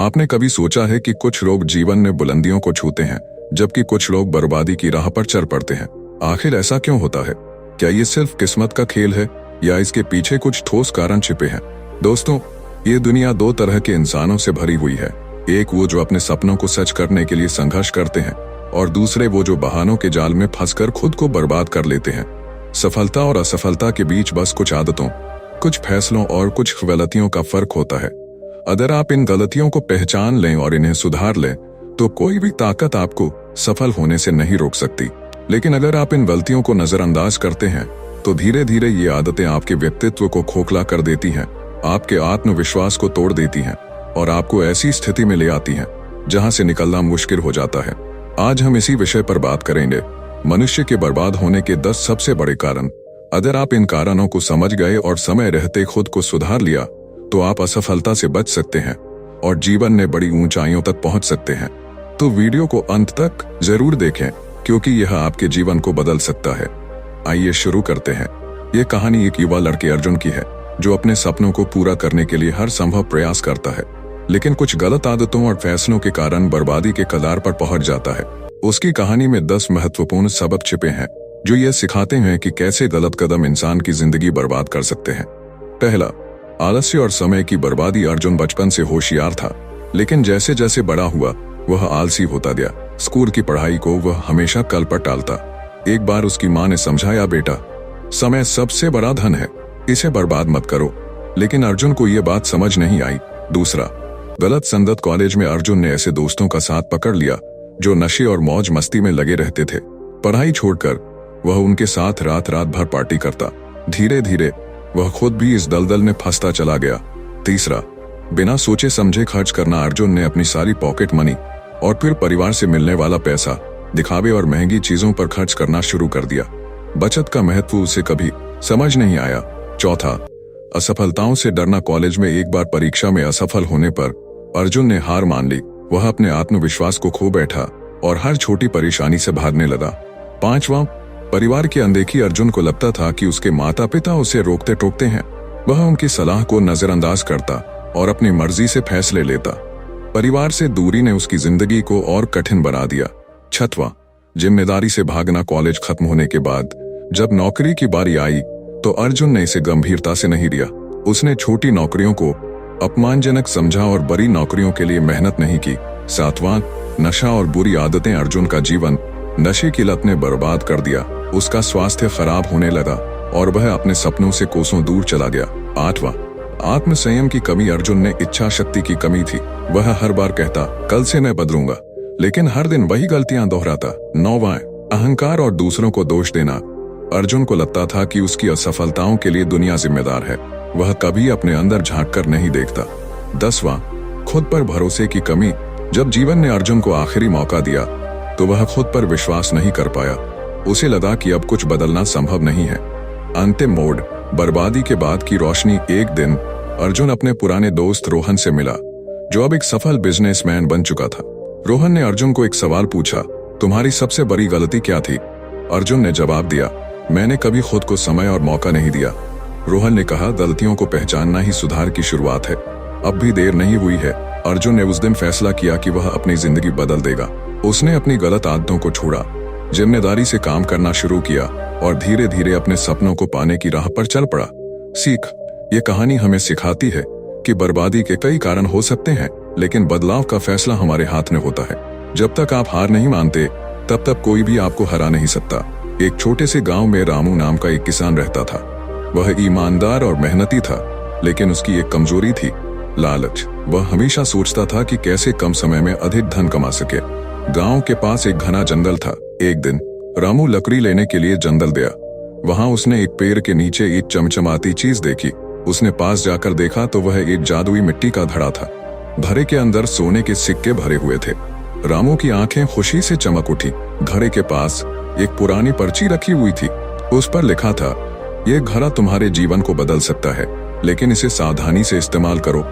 आपने कभी सोचा है कि कुछ लोग जीवन में बुलंदियों को छूते हैं जबकि कुछ लोग बर्बादी की राह पर चल पड़ते हैं? आखिर ऐसा क्यों होता है? क्या ये सिर्फ किस्मत का खेल है या इसके पीछे कुछ ठोस कारण छिपे हैं? दोस्तों, ये दुनिया दो तरह के इंसानों से भरी हुई है। एक वो जो अपने सपनों को सच करने के लिए संघर्ष करते हैं और दूसरे वो जो बहानों के जाल में फंसकर खुद को बर्बाद कर लेते हैं। सफलता और असफलता के बीच बस कुछ आदतों, कुछ फैसलों और कुछ गलतियों का फर्क होता है। अगर आप इन गलतियों को पहचान लें और इन्हें सुधार लें तो कोई भी ताकत आपको सफल होने से नहीं रोक सकती। लेकिन अगर आप इन गलतियों को नजरअंदाज करते हैं तो धीरे धीरे ये आदतें आपके व्यक्तित्व को खोखला कर देती हैं, आपके आत्मविश्वास को तोड़ देती हैं और आपको ऐसी स्थिति में ले आती हैं जहां से निकलना मुश्किल हो जाता है। आज हम इसी विषय पर बात करेंगे, मनुष्य के बर्बाद होने के 10 सबसे बड़े कारण। अगर आप इन कारणों को समझ गए और समय रहते खुद को सुधार लिया तो आप असफलता से बच सकते हैं और जीवन में बड़ी ऊंचाइयों तक पहुंच सकते हैं। तो वीडियो को अंत तक जरूर देखें क्योंकि यह आपके जीवन को बदल सकता है। आइए शुरू करते हैं। ये कहानी एक युवा लड़के अर्जुन की है जो अपने सपनों को पूरा करने के लिए हर संभव प्रयास करता है, लेकिन कुछ गलत आदतों और फैसलों के कारण बर्बादी के कगार पर पहुंच जाता है। उसकी कहानी में 10 महत्वपूर्ण सबक छिपे हैं जो ये सिखाते हैं कि कैसे गलत कदम इंसान की जिंदगी बर्बाद कर सकते हैं। पहला, आलस्य और समय की बर्बादी। अर्जुन बचपन से होशियार था, लेकिन जैसे जैसे बड़ा हुआ वह आलसी होता गया। स्कूल की पढ़ाई को वह हमेशा कल पर टालता। एक बार उसकी माँ ने समझाया, बेटा, समय सबसे बड़ा धन है, इसे बर्बाद मत करो। लेकिन अर्जुन को यह बात समझ नहीं आई। दूसरा, गलत संगत। कॉलेज में अर्जुन ने ऐसे दोस्तों का साथ पकड़ लिया जो नशे और मौज मस्ती में लगे रहते थे। पढ़ाई छोड़कर वह उनके साथ रात रात भर पार्टी करता। धीरे धीरे वह खुद भी इस दलदल में फंसता चला गया। तीसरा, बिना सोचे समझे खर्च करना। अर्जुन ने अपनी सारी पॉकेट मनी और फिर परिवार से मिलने वाला पैसा दिखावे और महंगी चीजों पर खर्च करना शुरू कर दिया। बचत का महत्व उसे कभी समझ नहीं आया। चौथा, असफलताओं से डरना। कॉलेज में एक बार परीक्षा में असफल होने पर अर्जुन ने हार मान ली। वह अपने आत्मविश्वास को खो बैठा और हर छोटी परेशानी से भागने लगा। पांचवा, परिवार की अनदेखी। अर्जुन को लगता था कि उसके माता पिता उसे रोकते टोकते हैं। वह उनकी सलाह को नजरअंदाज करता और अपनी मर्जी से फैसले लेता। परिवार से दूरी ने उसकी जिंदगी को और कठिन बना दिया। छठवां, जिम्मेदारी से भागना। कॉलेज खत्म होने के बाद जब नौकरी की बारी आई तो अर्जुन ने इसे गंभीरता से नहीं लिया। उसने छोटी नौकरियों को अपमानजनक समझा और बड़ी नौकरियों के लिए मेहनत नहीं की। सातवां, नशा और बुरी आदतें। अर्जुन का जीवन नशे की लत ने बर्बाद कर दिया। उसका स्वास्थ्य खराब होने लगा और वह अपने सपनों से कोसों दूर चला गया। आठवां, आत्मसंयम की कमी। अर्जुन ने इच्छा शक्ति की कमी थी। वह हर बार कहता, कल से मैं बदलूंगा, लेकिन हर दिन वही गलतियां दोहराता। नौवां, अहंकार और दूसरों को दोष देना। अर्जुन को लगता था कि उसकी असफलताओं के लिए दुनिया जिम्मेदार है। वह कभी अपने अंदर झांककर नहीं देखता। 10वां, खुद पर भरोसे की कमी। जब जीवन ने अर्जुन को आखिरी मौका दिया तो वह खुद पर विश्वास नहीं कर पाया। उसे लगा कि अब कुछ बदलना संभव नहीं है। अंतिम मोड़, बर्बादी के बाद की रोशनी। एक दिन अर्जुन अपने पुराने दोस्त रोहन से मिला जो अब एक सफल बिजनेसमैन बन चुका था। रोहन ने अर्जुन को एक सवाल पूछा, तुम्हारी सबसे बड़ी गलती क्या थी? अर्जुन ने जवाब दिया, मैंने कभी खुद को समय और मौका नहीं दिया। रोहन ने कहा, गलतियों को पहचानना ही सुधार की शुरुआत है। अब भी देर नहीं हुई है। अर्जुन ने उस दिन फैसला किया कि वह अपनी जिंदगी बदल देगा। उसने अपनी गलत आदतों को छोड़ा, जिम्मेदारी से काम करना शुरू किया और धीरे धीरे अपने सपनों को पाने की राह पर चल पड़ा। सीख, ये कहानी हमें सिखाती है कि बर्बादी के कई कारण हो सकते हैं, लेकिन बदलाव का फैसला हमारे हाथ में होता है। जब तक आप हार नहीं मानते तब तक कोई भी आपको हरा नहीं सकता। एक छोटे से गांव में रामू नाम का एक किसान रहता था। वह ईमानदार और मेहनती था, लेकिन उसकी एक कमजोरी थी, लालच। वह हमेशा सोचता था कि कैसे कम समय में अधिक धन कमा सके। गांव के पास एक घना जंगल था। एक दिन रामू लकड़ी लेने के लिए जंगल गया। वहां उसने एक पेड़ के नीचे एक चमचमाती चीज देखी। उसने पास जाकर देखा तो वह एक जादुई मिट्टी का घड़ा था। घड़े के अंदर सोने के सिक्के भरे हुए थे। रामू की आंखें खुशी से चमक उठी। घड़े के पास एक पुरानी पर्ची रखी हुई थी। उस पर लिखा था, यह घड़ा तुम्हारे जीवन को बदल सकता है, लेकिन इसे सावधानी से इस्तेमाल करो।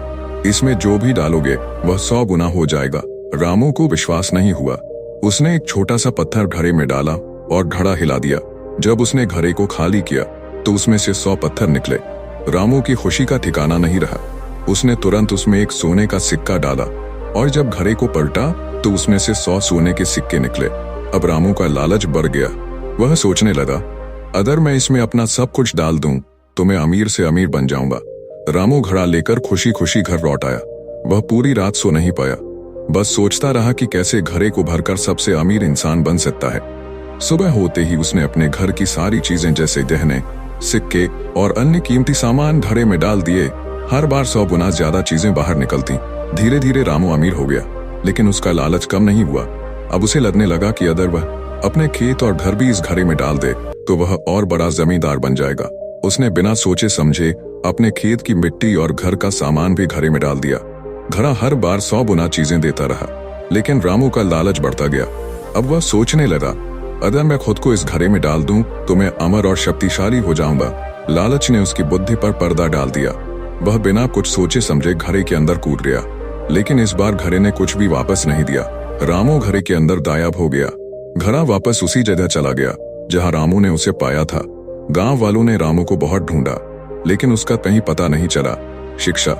इसमें जो भी डालोगे वह 100 गुना हो जाएगा। रामू को विश्वास नहीं हुआ। उसने एक छोटा सा पत्थर घड़े में डाला और घड़ा हिला दिया। जब उसने घड़े को खाली किया तो उसमें से 100 पत्थर निकले। रामू की खुशी का ठिकाना नहीं रहा। उसने तुरंत उसमें एक सोने का सिक्का डाला। और जब घड़े को पलटा तो उसमें से 100 सोने के सिक्के निकले। अब रामू का लालच बढ़ गया। वह सोचने लगा, अगर मैं इसमें अपना सब कुछ डाल दूं तो मैं अमीर से अमीर बन जाऊंगा। रामू घड़ा लेकर खुशी खुशी घर लौट आया। वह पूरी रात सो नहीं पाया, बस सोचता रहा कि कैसे घड़े को भरकर सबसे अमीर इंसान बन सकता है। सुबह होते ही उसने अपने घर की सारी चीजें जैसे गहने, सिक्के और अन्य कीमती सामान घड़े में डाल दिए। हर बार 100 गुना ज्यादा चीजें बाहर निकलती। धीरे धीरे रामू अमीर हो गया, लेकिन उसका लालच कम नहीं हुआ। अब उसे लगने लगा कि अगर वह अपने खेत और घर भी इस घड़े में डाल दे तो वह और बड़ा जमींदार बन जाएगा। उसने बिना सोचे समझे अपने खेत की मिट्टी और घर का सामान भी घड़े में डाल दिया। घड़ा हर बार 100 गुना चीजें देता रहा, लेकिन रामू का लालच बढ़ता गया। अब वह सोचने लगा, अगर मैं खुद को इस घड़े में डाल दूं तो मैं अमर और शक्तिशाली हो जाऊंगा। लालच ने उसकी बुद्धि पर पर्दा डाल दिया। वह बिना कुछ सोचे समझे घड़े के अंदर कूद गया, लेकिन इस बार घड़े ने कुछ भी वापस नहीं दिया। रामू घड़े के अंदर गायब हो गया। घड़ा वापस उसी जगह चला गया जहां रामू ने उसे पाया था। गांव वालों ने रामू को बहुत ढूंढा, लेकिन उसका कहीं पता नहीं चला। शिक्षा,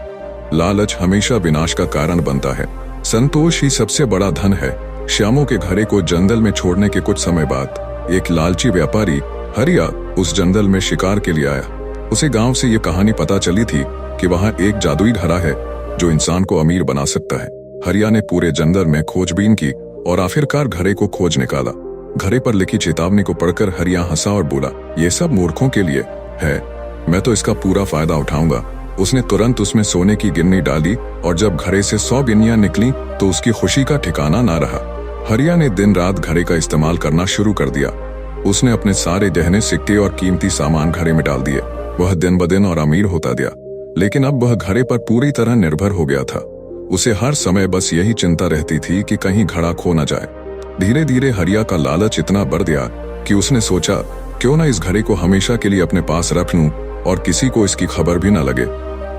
लालच हमेशा विनाश का कारण बनता है। संतोष ही सबसे बड़ा धन है। श्यामू के घड़े को जंगल में छोड़ने के कुछ समय बाद एक लालची व्यापारी हरिया उस जंगल में शिकार के लिए आया। उसे गांव से ये कहानी पता चली थी कि वहां एक जादुई घड़ा है जो इंसान को अमीर बना सकता है। हरिया ने पूरे जंगल में खोजबीन की और आखिरकार घड़े को खोज निकाला। घड़े पर लिखी चेतावनी को पढ़कर हरिया हंसा और बोला, ये सब मूर्खों के लिए है, मैं तो इसका पूरा फायदा उठाऊंगा। उसने तुरंत उसमें सोने की गिन्नी डाली और जब घड़े से 100 गिन्नियां निकली तो उसकी खुशी का ठिकाना ना रहा। हरिया ने दिन रात घड़े का इस्तेमाल करना शुरू कर दिया। उसने अपने सारे गहने, सिक्के और कीमती सामान घड़े में डाल दिए। वह दिन ब दिन और अमीर होता गया, लेकिन अब वह घड़े पर पूरी तरह निर्भर हो गया था। उसे हर समय बस यही चिंता रहती थी कि कहीं घड़ा खो न जाए। धीरे धीरे हरिया का लालच इतना बढ़ गया कि उसने सोचा, क्यों ना इस घड़े को हमेशा के लिए अपने पास रख लूं और किसी को इसकी खबर भी न लगे।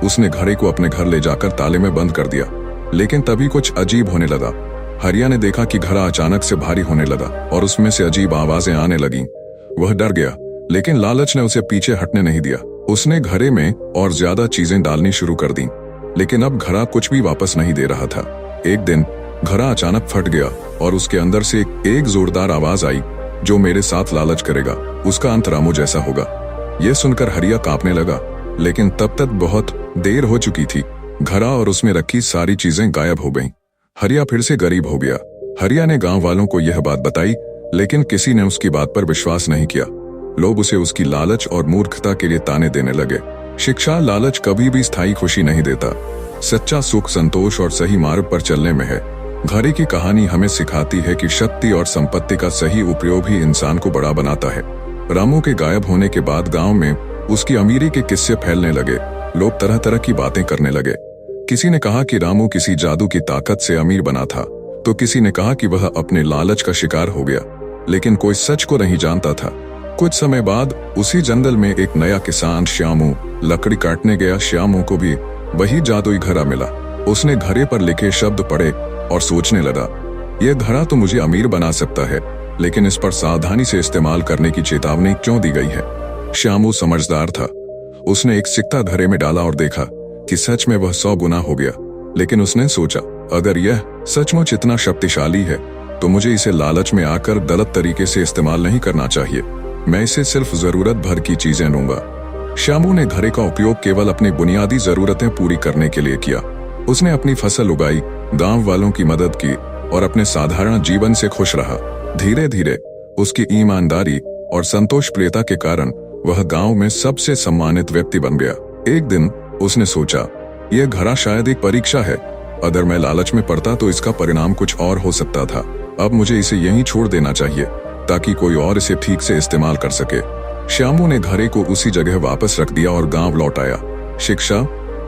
उसने घड़े को अपने घर ले जाकर ताले में बंद कर दिया, लेकिन तभी कुछ अजीब होने लगा। हरिया ने देखा कि घड़ा अचानक से भारी होने लगा और उसमें से अजीब आवाजें आने लगीं। वह डर गया, लेकिन लालच ने उसे पीछे हटने नहीं दिया। उसने घड़े में और ज्यादा चीजें डालनी शुरू कर दी, लेकिन अब घड़ा कुछ भी वापस नहीं दे रहा था। एक दिन घड़ा अचानक फट गया और उसके अंदर से एक जोरदार आवाज आई, जो मेरे साथ लालच करेगा उसका अंत रामू जैसा होगा। यह सुनकर हरिया कांपने लगा, लेकिन तब तक बहुत देर हो चुकी थी। घड़ा और उसमें रखी सारी चीजें गायब हो गईं। हरिया फिर से गरीब हो गया। हरिया ने गांव वालों को यह बात बताई, लेकिन किसी ने उसकी बात पर विश्वास नहीं किया। लोग उसे उसकी लालच और मूर्खता के लिए ताने देने लगे। शिक्षा, लालच कभी भी स्थायी खुशी नहीं देता। सच्चा सुख संतोष और सही मार्ग पर चलने में है। घड़े की कहानी हमें सिखाती है कि शक्ति और संपत्ति का सही उपयोग ही इंसान को बड़ा बनाता है। रामू के गायब होने के बाद गांव में उसकी अमीरी के किस्से फैलने लगे। लोग तरह तरह की बातें करने लगे। किसी ने कहा कि रामू किसी जादू की ताकत से अमीर बना था, तो किसी ने कहा कि वह अपने लालच का शिकार हो गया, लेकिन कोई सच को नहीं जानता था। कुछ समय बाद उसी जंगल में एक नया किसान श्यामू लकड़ी काटने गया। श्यामू को भी वही जादुई घड़ा मिला। उसने घड़े पर लिखे शब्द पढ़े और सोचने लगा, यह घड़ा तो मुझे अमीर बना सकता है, लेकिन इस पर सावधानी से इस्तेमाल करने की चेतावनी क्यों दी गई है। श्यामू समझदार था। उसने एक सिक्का घड़े में डाला और देखा कि सच में वह 100 गुना हो गया। लेकिन उसने सोचा, अगर यह सचमुच इतना शक्तिशाली है तो मुझे इसे लालच में आकर गलत तरीके से इस्तेमाल नहीं करना चाहिए। मैं इसे सिर्फ जरूरत भर की चीजें लूंगा। श्यामू ने घड़े का उपयोग केवल अपनी बुनियादी जरूरतें पूरी करने के लिए किया। उसने अपनी फसल उगाई, गांव वालों की मदद की और अपने साधारण जीवन से खुश रहा। धीरे धीरे उसकी ईमानदारी और संतोषप्रियता के कारण वह गांव में सबसे सम्मानित व्यक्ति बन गया। एक दिन उसने सोचा, यह घड़ा शायद एक परीक्षा है। अगर मैं लालच में पड़ता तो इसका परिणाम कुछ और हो सकता था। अब मुझे इसे यहीं छोड़ देना चाहिए ताकि कोई और इसे ठीक से इस्तेमाल कर सके। श्यामू ने घड़े को उसी जगह वापस रख दिया और गांव लौट आया। शिक्षा,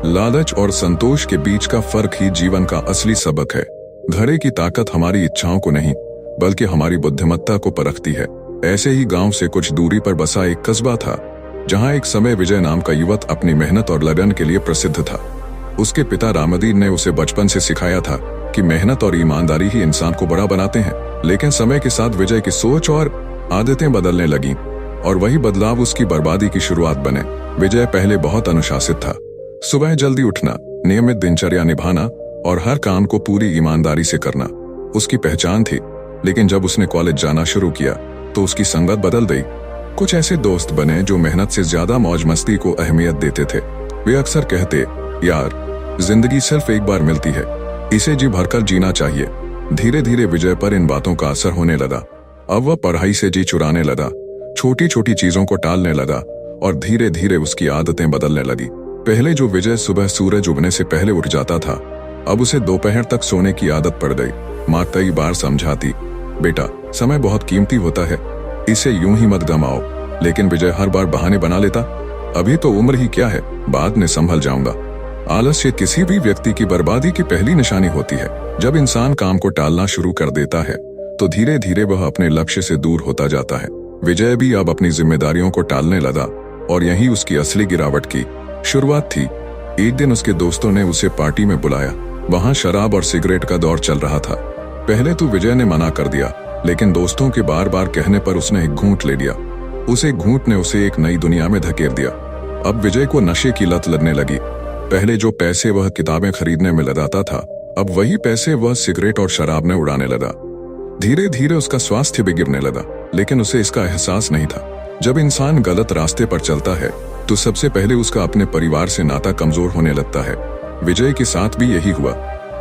लालच और संतोष के बीच का फर्क ही जीवन का असली सबक है। घड़े की ताकत हमारी इच्छाओं को नहीं, बल्कि हमारी बुद्धिमत्ता को परखती है। ऐसे ही गांव से कुछ दूरी पर बसा एक कस्बा था, जहां एक समय विजय नाम का युवक अपनी मेहनत और लगन के लिए प्रसिद्ध था। उसके पिता रामदीन ने उसे बचपन से सिखाया था कि मेहनत और ईमानदारी ही इंसान को बड़ा बनाते हैं। लेकिन समय के साथ विजय की सोच और आदतें बदलने लगीं और वही बदलाव उसकी बर्बादी की शुरुआत बने। विजय पहले बहुत अनुशासित था। सुबह जल्दी उठना, नियमित दिनचर्या निभाना और हर काम को पूरी ईमानदारी से करना उसकी पहचान थी। लेकिन जब उसने कॉलेज जाना शुरू किया तो उसकी संगत बदल गई। कुछ ऐसे दोस्त बने जो मेहनत से ज्यादा मौज मस्ती को अहमियत देते थे। वे अक्सर कहते, यार जिंदगी सिर्फ एक बार मिलती है, इसे जी भरकर जीना चाहिए। धीरे धीरे विजय पर इन बातों का असर होने लगा। अब वह पढ़ाई से जी चुराने लगा, छोटी छोटी चीजों को टालने लगा और धीरे धीरे उसकी आदतें बदलने लगी। पहले जो विजय सुबह सूरज उगने से पहले उठ जाता था, अब उसे दोपहर तक सोने की आदत पड़ गई। माँ कई बार समझाती, बेटा समय बहुत कीमती होता है, इसे यूं ही मत गमाओ। लेकिन विजय हर बार बहाने बना लेता, अभी तो उम्र ही क्या है, बाद में संभल जाऊंगा। आलस्य किसी भी व्यक्ति की बर्बादी की पहली निशानी होती है। जब इंसान काम को टालना शुरू कर देता है तो धीरे धीरे वह अपने लक्ष्य से दूर होता जाता है। विजय भी अब अपनी जिम्मेदारियों को टालने लगा और यही उसकी असली गिरावट की शुरुआत थी। एक दिन उसके दोस्तों ने उसे पार्टी में बुलाया। वहां शराब और सिगरेट का दौर चल रहा था। पहले तो विजय ने मना कर दिया, लेकिन दोस्तों के बार बार कहने पर उसने एक घूंट ले लिया। उस एक घूंट ने उसे एक नई दुनिया में धकेल दिया। अब विजय को नशे की लत लगने लगी। पहले जो पैसे वह किताबें खरीदने में लगाता था, अब वही पैसे वह सिगरेट और शराब में उड़ाने लगा। धीरे धीरे उसका स्वास्थ्य बिगड़ने लगा, लेकिन उसे इसका एहसास नहीं था। जब इंसान गलत रास्ते पर चलता है तो सबसे पहले उसका अपने परिवार से नाता कमजोर होने लगता है। विजय के साथ भी यही हुआ।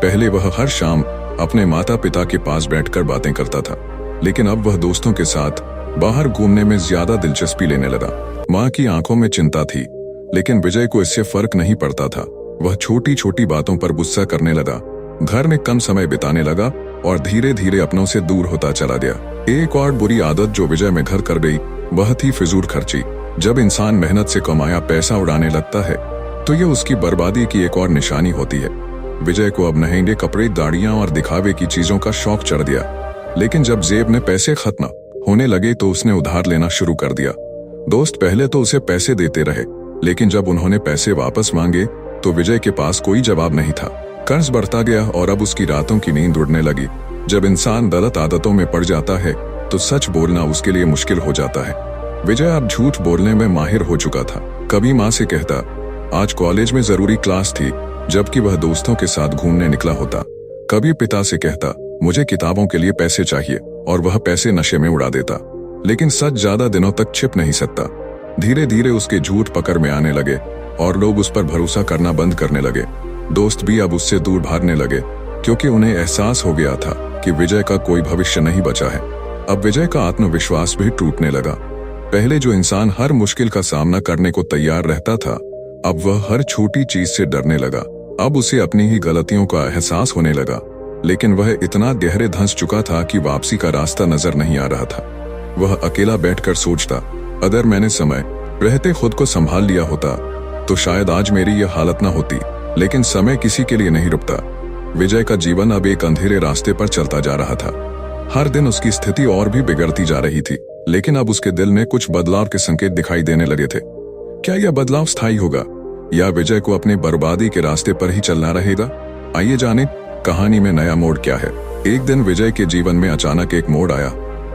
पहले वह हर शाम अपने माता पिता के पास बैठकर बातें करता था, लेकिन अब वह दोस्तों के साथ बाहर घूमने में ज्यादा दिलचस्पी लेने लगा। माँ की आंखों में चिंता थी, लेकिन विजय को इससे फर्क नहीं पड़ता था। वह छोटी छोटी बातों पर गुस्सा करने लगा, घर में कम समय बिताने लगा और धीरे धीरे अपनों से दूर होता चला गया। एक और बुरी आदत जो विजय में घर कर गई वह थी फिजूल खर्ची। जब इंसान मेहनत से कमाया पैसा उड़ाने लगता है तो यह उसकी बर्बादी की एक और निशानी होती है। विजय को अब महंगे कपड़े, गाड़ियां और दिखावे की चीजों का शौक चढ़ गया। लेकिन जब जेब में पैसे खत्म होने लगे तो उसने उधार लेना शुरू कर दिया। दोस्त पहले तो उसे पैसे देते रहे, लेकिन जब उन्होंने पैसे वापस मांगे तो विजय के पास कोई जवाब नहीं था। कर्ज बढ़ता गया और अब उसकी रातों की नींद उड़ने लगी। जब इंसान गलत आदतों में पड़ जाता है तो सच बोलना उसके लिए मुश्किल हो जाता है। विजय अब झूठ बोलने में माहिर हो चुका था। कभी माँ से कहता, आज कॉलेज में जरूरी क्लास थी, जबकि वह दोस्तों के साथ घूमने निकला होता। कभी पिता से कहता, मुझे किताबों के लिए पैसे चाहिए, और वह पैसे नशे में उड़ा देता। लेकिन सच ज्यादा दिनों तक छिप नहीं सकता। धीरे धीरे उसके झूठ पकड़ में आने लगे और लोग उस पर भरोसा करना बंद करने लगे। दोस्त भी अब उससे दूर भागने लगे, क्योंकि उन्हें एहसास हो गया था कि विजय का कोई भविष्य नहीं बचा है। अब विजय का आत्मविश्वास भी टूटने लगा। पहले जो इंसान हर मुश्किल का सामना करने को तैयार रहता था, अब वह हर छोटी चीज से डरने लगा। अब उसे अपनी ही गलतियों का एहसास होने लगा, लेकिन वह इतना गहरे धंस चुका था कि वापसी का रास्ता नजर नहीं आ रहा था। वह अकेला बैठकर सोचता, अगर मैंने समय रहते खुद को संभाल लिया होता तो शायद आज मेरी यह हालत न होती। लेकिन समय किसी के लिए नहीं रुकता। विजय का जीवन अब एक अंधेरे रास्ते पर चलता जा रहा था। हर दिन उसकी स्थिति और भी बिगड़ती जा रही थी, लेकिन अब उसके दिल में कुछ बदलाव के संकेत दिखाई देने लगे थे। क्या यह बदलाव स्थायी होगा या विजय को अपनी बर्बादी के रास्ते पर ही चलना रहेगा? आइए जाने कहानी में नया मोड़ क्या है। एक दिन विजय के जीवन में अचानक एक मोड़ आया।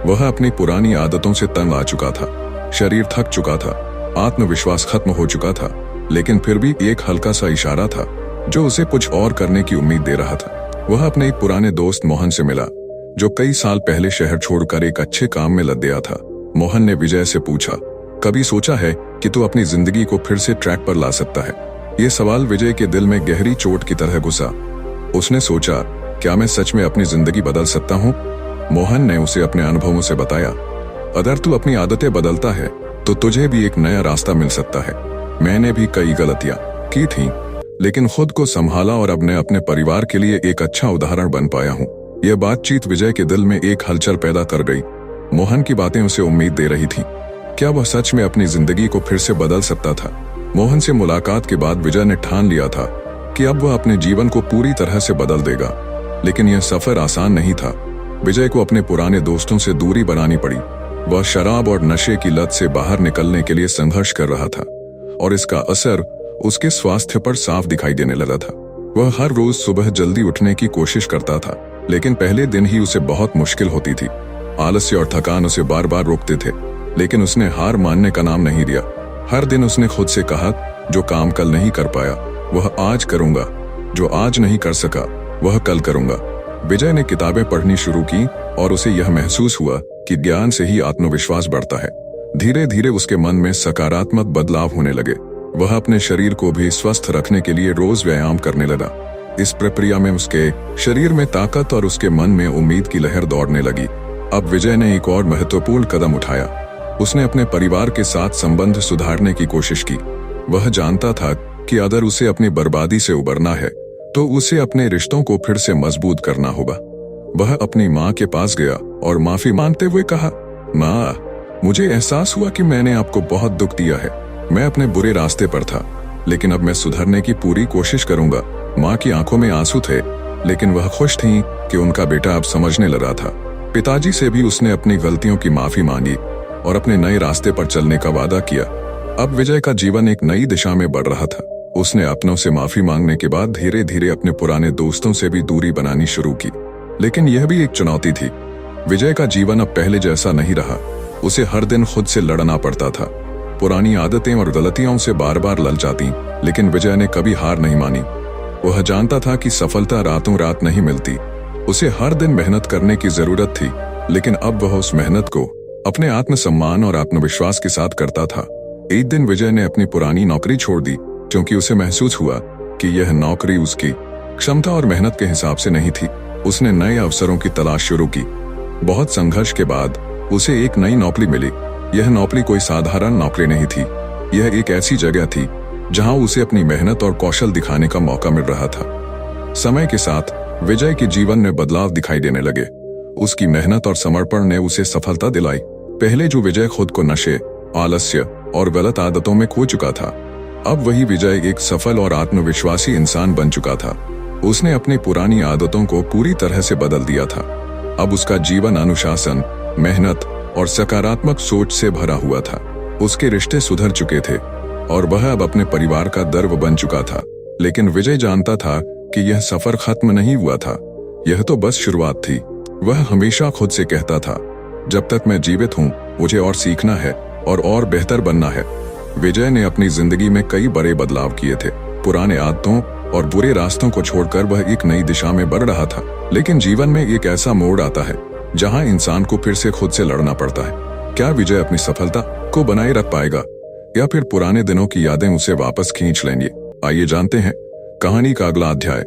वह अपनी पुरानी आदतों से तंग आ चुका था। शरीर थक चुका था, आत्मविश्वास खत्म हो चुका था, लेकिन फिर भी एक हल्का सा इशारा था जो उसे कुछ और करने की उम्मीद दे रहा था। वह अपने एक पुराने दोस्त मोहन से मिला, जो कई साल पहले शहर छोड़कर एक अच्छे काम में लग गया था। मोहन ने विजय से पूछा, कभी सोचा है कि तू अपनी जिंदगी को फिर से ट्रैक पर ला सकता है? ये सवाल विजय के दिल में गहरी चोट की तरह घुसा। उसने सोचा, क्या मैं सच में अपनी जिंदगी बदल सकता हूँ? मोहन ने उसे अपने अनुभवों से बताया, अगर तू अपनी आदतें बदलता है तो तुझे भी एक नया रास्ता मिल सकता है। मैंने भी कई गलतियां की थी, लेकिन खुद को संभाला और अब मैं अपने परिवार के लिए एक अच्छा उदाहरण बन पाया हूँ। यह बातचीत विजय के दिल में एक हलचल पैदा कर गई। मोहन की बातें उसे उम्मीद दे रही थी। क्या वह सच में अपनी जिंदगी को फिर से बदल सकता था? मोहन से मुलाकात के बाद विजय ने ठान लिया था कि अब वह अपने जीवन को पूरी तरह से बदल देगा। लेकिन यह सफर आसान नहीं था। विजय को अपने पुराने दोस्तों से दूरी बनानी पड़ी। वह शराब और नशे की लत से बाहर निकलने के लिए संघर्ष कर रहा था और इसका असर उसके स्वास्थ्य पर साफ दिखाई देने लगा था। वह हर रोज सुबह जल्दी उठने की कोशिश करता था, लेकिन पहले दिन ही उसे बहुत मुश्किल होती थी। आलस्य और थकान उसे बार बार रोकते थे, लेकिन उसने हार मानने का नाम नहीं लिया। हर दिन उसने खुद से कहा, जो काम कल नहीं कर पाया वह आज करूंगा, जो आज नहीं कर सका वह कल करूंगा। विजय ने किताबें पढ़नी शुरू की और उसे यह महसूस हुआ कि ज्ञान से ही आत्मविश्वास बढ़ता है। धीरे धीरे उसके मन में सकारात्मक बदलाव होने लगे। वह अपने शरीर को भी स्वस्थ रखने के लिए रोज व्यायाम करने लगा। इस प्रक्रिया में उसके शरीर में ताकत और उसके मन में उम्मीद की लहर दौड़ने लगी। अब विजय ने एक और महत्वपूर्ण कदम उठाया। उसने अपने परिवार के साथ संबंध सुधारने की कोशिश की। वह जानता था कि अगर उसे अपनी बर्बादी से उबरना है तो उसे अपने रिश्तों को फिर से मजबूत करना होगा। वह अपनी माँ के पास गया और माफी मांगते हुए कहा, माँ, मुझे एहसास हुआ कि मैंने आपको बहुत दुख दिया है। मैं अपने बुरे रास्ते पर था, लेकिन अब मैं सुधरने की पूरी कोशिश करूंगा। माँ की आंखों में आंसू थे, लेकिन वह खुश थीं कि उनका बेटा अब समझने लगा था। पिताजी से भी उसने अपनी गलतियों की माफी मांगी और अपने नए रास्ते पर चलने का वादा किया। अब विजय का जीवन एक नई दिशा में बढ़ रहा था। उसने अपनों से माफी मांगने के बाद धीरे धीरे अपने पुराने दोस्तों से भी दूरी बनानी शुरू की, लेकिन यह भी एक चुनौती थी। विजय का जीवन अब पहले जैसा नहीं रहा। उसे हर दिन खुद से लड़ना पड़ता था। पुरानी आदतें और गलतियों से बार बार लल जाती, लेकिन विजय ने कभी हार नहीं मानी। वह जानता था कि सफलता रातों रात नहीं मिलती। उसे हर दिन मेहनत करने की जरूरत थी, लेकिन अब वह उस मेहनत को अपने आत्मसम्मान और आत्मविश्वास के साथ करता था। एक दिन विजय ने अपनी पुरानी नौकरी छोड़ दी, क्योंकि उसे महसूस हुआ कि यह नौकरी उसकी क्षमता और मेहनत के हिसाब से नहीं थी। उसने नए अवसरों की तलाश शुरू की। बहुत संघर्ष के बाद उसे एक नई नौकरी मिली। यह नौकरी कोई साधारण नौकरी नहीं थी। यह एक ऐसी जगह थी जहां उसे अपनी मेहनत और कौशल दिखाने का मौका मिल रहा था। समय के साथ विजय के जीवन में बदलाव दिखाई देने लगे। उसकी मेहनत और समर्पण ने उसे सफलता दिलाई। पहले जो विजय खुद को नशे, आलस्य और गलत आदतों में खो चुका था, अब वही विजय एक सफल और आत्मविश्वासी इंसान बन चुका था। उसने अपनी पुरानी आदतों को पूरी तरह से बदल दिया था। अब उसका जीवन अनुशासन, मेहनत और सकारात्मक सोच से भरा हुआ था। उसके रिश्ते सुधर चुके थे और वह अब अपने परिवार का गर्व बन चुका था। लेकिन विजय जानता था कि यह सफर खत्म नहीं हुआ था। यह तो बस शुरुआत थी। वह हमेशा खुद से कहता था, जब तक मैं जीवित हूँ मुझे और सीखना है और बेहतर बनना है। विजय ने अपनी जिंदगी में कई बड़े बदलाव किए थे। पुराने आदतों और बुरे रास्तों को छोड़कर वह एक नई दिशा में बढ़ रहा था। लेकिन जीवन में एक ऐसा मोड़ आता है जहां इंसान को फिर से खुद से लड़ना पड़ता है। क्या विजय अपनी सफलता को बनाए रख पाएगा या फिर पुराने दिनों की यादें उसे वापस खींच लेंगी? आइए जानते हैं कहानी का अगला अध्याय।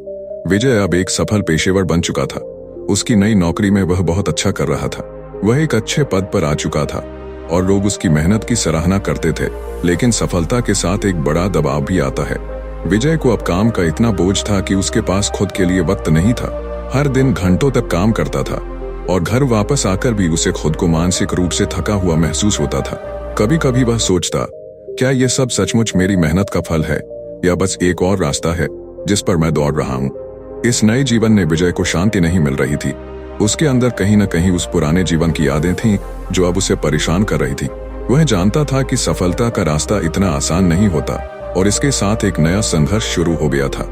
विजय अब एक सफल पेशेवर बन चुका था। उसकी नई नौकरी में वह बहुत अच्छा कर रहा था। वह एक अच्छे पद पर आ चुका था और लोग उसकी मेहनत की सराहना करते थे। लेकिन सफलता के साथ एक बड़ा दबाव भी आता है। विजय को अब काम का इतना बोझ था कि उसके पास खुद के लिए वक्त नहीं था। हर दिन घंटों तक काम करता था और घर वापस आकर भी उसे खुद को मानसिक रूप से थका हुआ महसूस होता था। कभी कभी वह सोचता, क्या यह सब सचमुच मेरी मेहनत का फल है या बस एक और रास्ता है जिस पर मैं दौड़ रहा हूँ? इस नए जीवन में विजय को शांति नहीं मिल रही थी। उसके अंदर कहीं न कहीं उस पुराने जीवन की यादें थीं जो अब उसे परेशान कर रही थी। वह जानता था कि सफलता का रास्ता इतना आसान नहीं होता और इसके साथ एक नया संघर्ष शुरू हो गया था,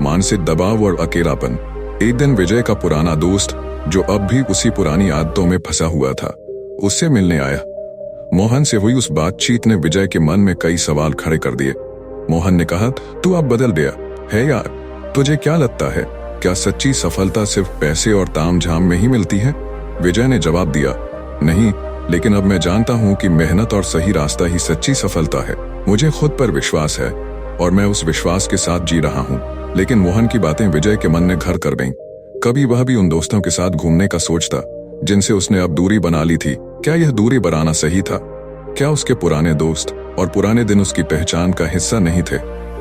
मानसिक दबाव और अकेलापन। एक दिन विजय का पुराना दोस्त, जो अब भी उसी पुरानी आदतों में फंसा हुआ था, उससे मिलने आया। मोहन से हुई उस बातचीत ने विजय के मन में कई सवाल खड़े कर दिए। मोहन ने कहा, तू अब बदल गया है यार, तुझे क्या लगता है, क्या सच्ची सफलता सिर्फ पैसे और तामझाम में ही मिलती है? विजय ने जवाब दिया, नहीं, लेकिन अब मैं जानता हूँ कि मेहनत और सही रास्ता ही सच्ची सफलता है। मुझे खुद पर विश्वास है और मैं उस विश्वास के साथ जी रहा हूँ। लेकिन मोहन की बातें विजय के मन में घर कर गईं। कभी वह भी उन दोस्तों के साथ घूमने का सोचता जिनसे उसने अब दूरी बना ली थी। क्या यह दूरी बनाना सही था? क्या उसके पुराने दोस्त और पुराने दिन उसकी पहचान का हिस्सा नहीं थे?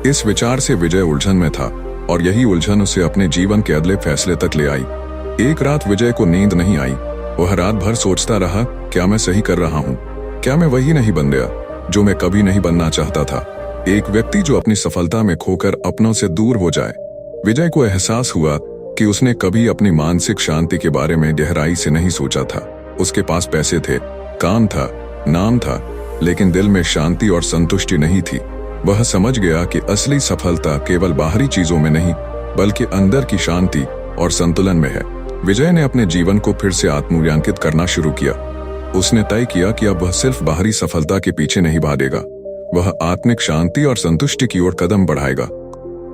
इस विचार से विजय उलझन में था और यही उलझन उसे अपने जीवन के अगले फैसले तक ले आई। एक रात विजय को नींद नहीं आई। वह रात भर सोचता रहा, क्या मैं सही कर रहा हूँ? क्या मैं वही नहीं बन गया जो मैं कभी नहीं बनना चाहता था? एक व्यक्ति जो अपनी सफलता में खोकर अपनों से दूर हो जाए। विजय को एहसास हुआ कि उसने कभी अपनी मानसिक शांति के बारे में गहराई से नहीं सोचा था। उसके पास पैसे थे, काम था, नाम था, लेकिन दिल में शांति और संतुष्टि नहीं थी। वह समझ गया कि असली सफलता केवल बाहरी चीजों में नहीं, बल्कि अंदर की शांति और संतुलन में है। विजय ने अपने जीवन को फिर से आत्ममूल्यांकित करना शुरू किया। उसने तय किया कि अब वह सिर्फ बाहरी सफलता के पीछे नहीं भागेगा, वह आत्मिक शांति और संतुष्टि की ओर कदम बढ़ाएगा।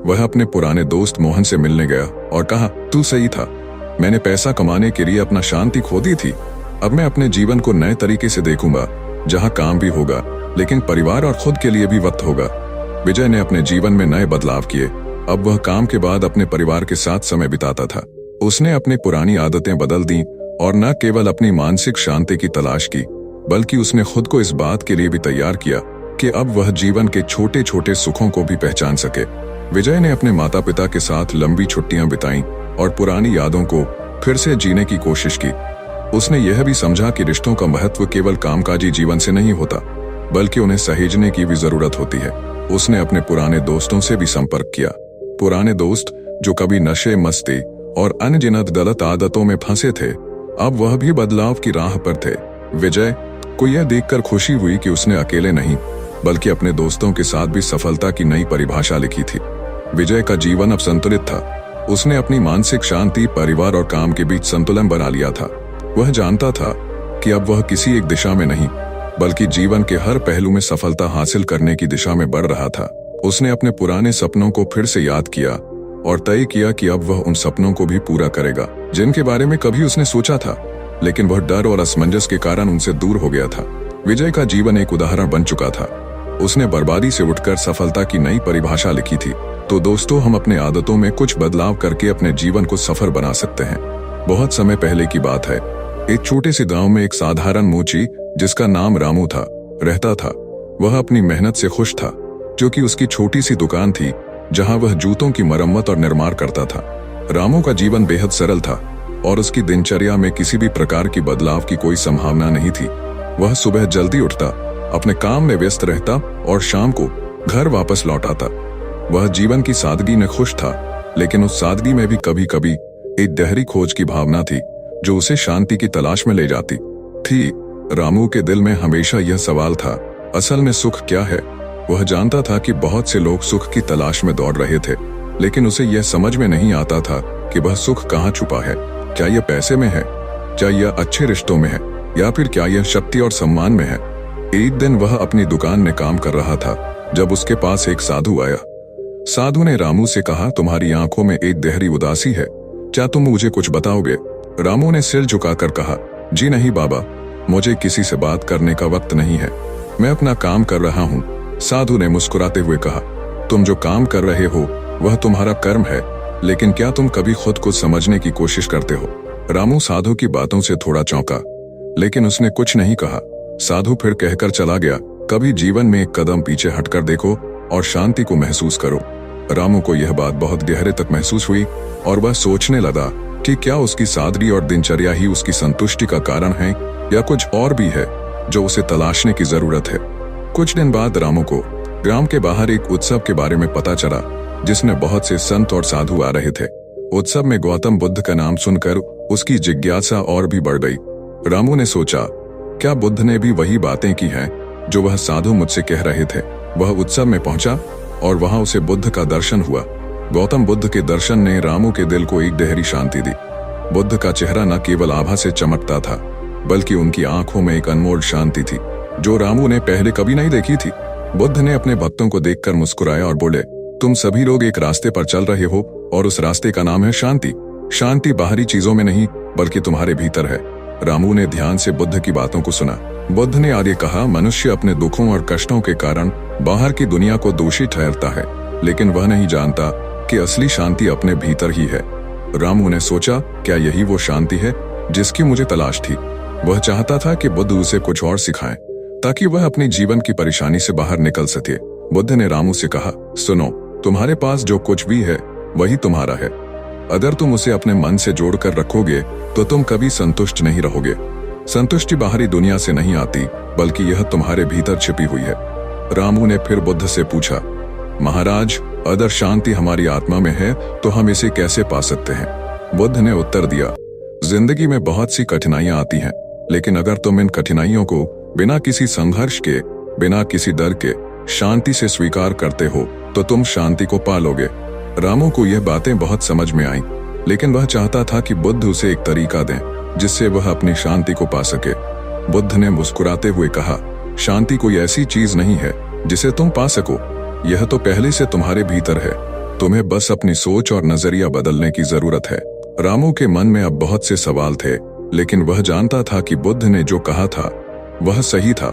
वह अपने पुराने दोस्त मोहन से मिलने गया और कहा, तू सही था, मैंने पैसा कमाने के लिए अपना शांति खो दी थी। अब मैं अपने जीवन को नए तरीके से देखूंगा, जहां काम भी होगा लेकिन परिवार और खुद के लिए भी वक्त होगा। विजय ने अपने जीवन में नए बदलाव किए। अब वह काम के बाद अपने परिवार के साथ समय बिताता था। उसने अपनी पुरानी आदतें बदल दी और न केवल अपनी मानसिक शांति की तलाश की, बल्कि उसने खुद को इस बात के लिए भी तैयार किया कि अब वह जीवन के छोटे छोटे सुखों को भी पहचान सके। विजय ने अपने माता पिता के साथ लंबी छुट्टियां बिताईं और पुरानी यादों को फिर से जीने की कोशिश की। उसने यह भी समझा कि रिश्तों का महत्व केवल कामकाजी जीवन से नहीं होता, बल्कि उन्हें सहेजने की भी जरूरत होती है। उसने अपने पुराने दोस्तों से भी संपर्क किया। पुराने दोस्त जो कभी नशे, मस्ती और अनगिनत गलत आदतों में फंसे थे, अब वह भी बदलाव की राह पर थे। विजय को यह देखकर खुशी हुई कि उसने अकेले नहीं, बल्कि अपने दोस्तों के साथ भी सफलता की नई परिभाषा लिखी थी। विजय का जीवन अब संतुलित था। उसने अपनी मानसिक शांति, परिवार और काम के बीच संतुलन बना लिया था। वह जानता था कि अब वह किसी एक दिशा में नहीं, बल्कि जीवन के हर पहलू में सफलता हासिल करने की दिशा में बढ़ रहा था। उसने अपने पुराने सपनों को फिर से याद किया और तय किया कि अब वह उन सपनों को भी पूरा करेगा जिनके बारे में कभी उसने सोचा था, लेकिन वह डर और असमंजस के कारण उनसे दूर हो गया था। विजय का जीवन एक उदाहरण बन चुका था। उसने बर्बादी से उठकर सफलता की नई परिभाषा लिखी थी। तो दोस्तों, हम अपने आदतों में कुछ बदलाव करके अपने जीवन को सफल बना सकते हैं। बहुत समय पहले की बात है। एक छोटे से गांव में एक साधारण मोची, जिसका नाम रामू था, रहता था। वह अपनी मेहनत से खुश था, क्योंकि उसकी छोटी सी दुकान थी जहां वह जूतों की मरम्मत और निर्माण करता था। रामू का जीवन बेहद सरल था और उसकी दिनचर्या में किसी भी प्रकार की बदलाव की कोई संभावना नहीं थी। वह सुबह जल्दी उठता, अपने काम में व्यस्त रहता और शाम को घर वापस लौट आता। वह जीवन की सादगी में खुश था, लेकिन उस सादगी में भी कभी कभी एक गहरी खोज की भावना थी जो उसे शांति की तलाश में ले जाती थी। रामू के दिल में हमेशा यह सवाल था, असल में सुख क्या है? वह जानता था कि बहुत से लोग सुख की तलाश में दौड़ रहे थे, लेकिन उसे यह समझ में नहीं आता था कि वह सुख कहाँ छुपा है। क्या यह पैसे में है, क्या यह अच्छे रिश्तों में है, या फिर क्या यह शक्ति और सम्मान में है? एक दिन वह अपनी दुकान में काम कर रहा था जब उसके पास एक साधु आया। साधु ने रामू से कहा, तुम्हारी आंखों में एक गहरी उदासी है, क्या तुम मुझे कुछ बताओगे? रामू ने सिर झुकाकर कहा, जी नहीं बाबा, मुझे किसी से बात करने का वक्त नहीं है, मैं अपना काम कर रहा हूँ। साधु ने मुस्कुराते हुए कहा, तुम जो काम कर रहे हो वह तुम्हारा कर्म है, लेकिन क्या तुम कभी खुद को समझने की कोशिश करते हो? रामू साधु की बातों से थोड़ा चौंका, लेकिन उसने कुछ नहीं कहा। साधु फिर कहकर चला गया, कभी जीवन में एक कदम पीछे हटकर देखो और शांति को महसूस करो। रामू को यह बात बहुत गहरे तक महसूस हुई और वह सोचने लगा कि क्या उसकी सादगी और दिनचर्या ही उसकी संतुष्टि का कारण है, या कुछ और भी है जो उसे तलाशने की जरूरत है। कुछ दिन बाद रामू को ग्राम के बाहर एक उत्सव के बारे में पता चला, जिसमें बहुत से संत और साधु आ रहे थे। उत्सव में गौतम बुद्ध का नाम सुनकर उसकी जिज्ञासा और भी बढ़ गई। रामू ने सोचा, क्या बुद्ध ने भी वही बातें की हैं जो वह साधु मुझसे कह रहे थे? वह उत्सव में पहुंचा और वहां उसे बुद्ध का दर्शन हुआ। गौतम बुद्ध के दर्शन ने रामू के दिल को एक गहरी शांति दी। बुद्ध का चेहरा न केवल आभा से चमकता था, बल्कि उनकी आंखों में एक अनमोल शांति थी जो रामू ने पहले कभी नहीं देखी थी। बुद्ध ने अपने भक्तों को देखकर मुस्कुराया और बोले, तुम सभी लोग एक रास्ते पर चल रहे हो और उस रास्ते का नाम है शांति। शांति बाहरी चीजों में नहीं, बल्कि तुम्हारे भीतर है। रामू ने ध्यान से बुद्ध की बातों को सुना। बुद्ध ने आगे कहा, मनुष्य अपने दुखों और कष्टों के कारण बाहर की दुनिया को दोषी ठहरता है, लेकिन वह नहीं जानता कि असली शांति अपने भीतर ही है। रामू ने सोचा, क्या यही वो शांति है जिसकी मुझे तलाश थी? वह चाहता था कि बुद्ध उसे कुछ और सिखाएं, ताकि वह अपने जीवन की परेशानी से बाहर निकल सके। बुद्ध ने रामू से कहा, सुनो, तुम्हारे पास जो कुछ भी है वही तुम्हारा है। अगर तुम उसे अपने मन से जोड़कर रखोगे तो तुम कभी संतुष्ट नहीं रहोगे। संतुष्टि बाहरी दुनिया से नहीं आती, बल्कि यह तुम्हारे भीतर छिपी हुई है। रामू ने फिर बुद्ध से पूछा, महाराज, अगर शांति हमारी आत्मा में है तो हम इसे कैसे पा सकते हैं? बुद्ध ने उत्तर दिया, जिंदगी में बहुत सी कठिनाइयां आती हैं, लेकिन अगर तुम इन कठिनाइयों को बिना किसी संघर्ष के, बिना किसी डर के शांति से स्वीकार करते हो तो तुम शांति को पालोगे। रामू को यह बातें बहुत समझ में आईं, लेकिन वह चाहता था कि बुद्ध उसे एक तरीका दें जिससे वह अपनी शांति को पा सके। बुद्ध ने मुस्कुराते हुए कहा, शांति कोई ऐसी चीज नहीं है जिसे तुम पा सको, यह तो पहले से तुम्हारे भीतर है। तुम्हें बस अपनी सोच और नजरिया बदलने की जरूरत है। रामू के मन में अब बहुत से सवाल थे, लेकिन वह जानता था कि बुद्ध ने जो कहा था वह सही था।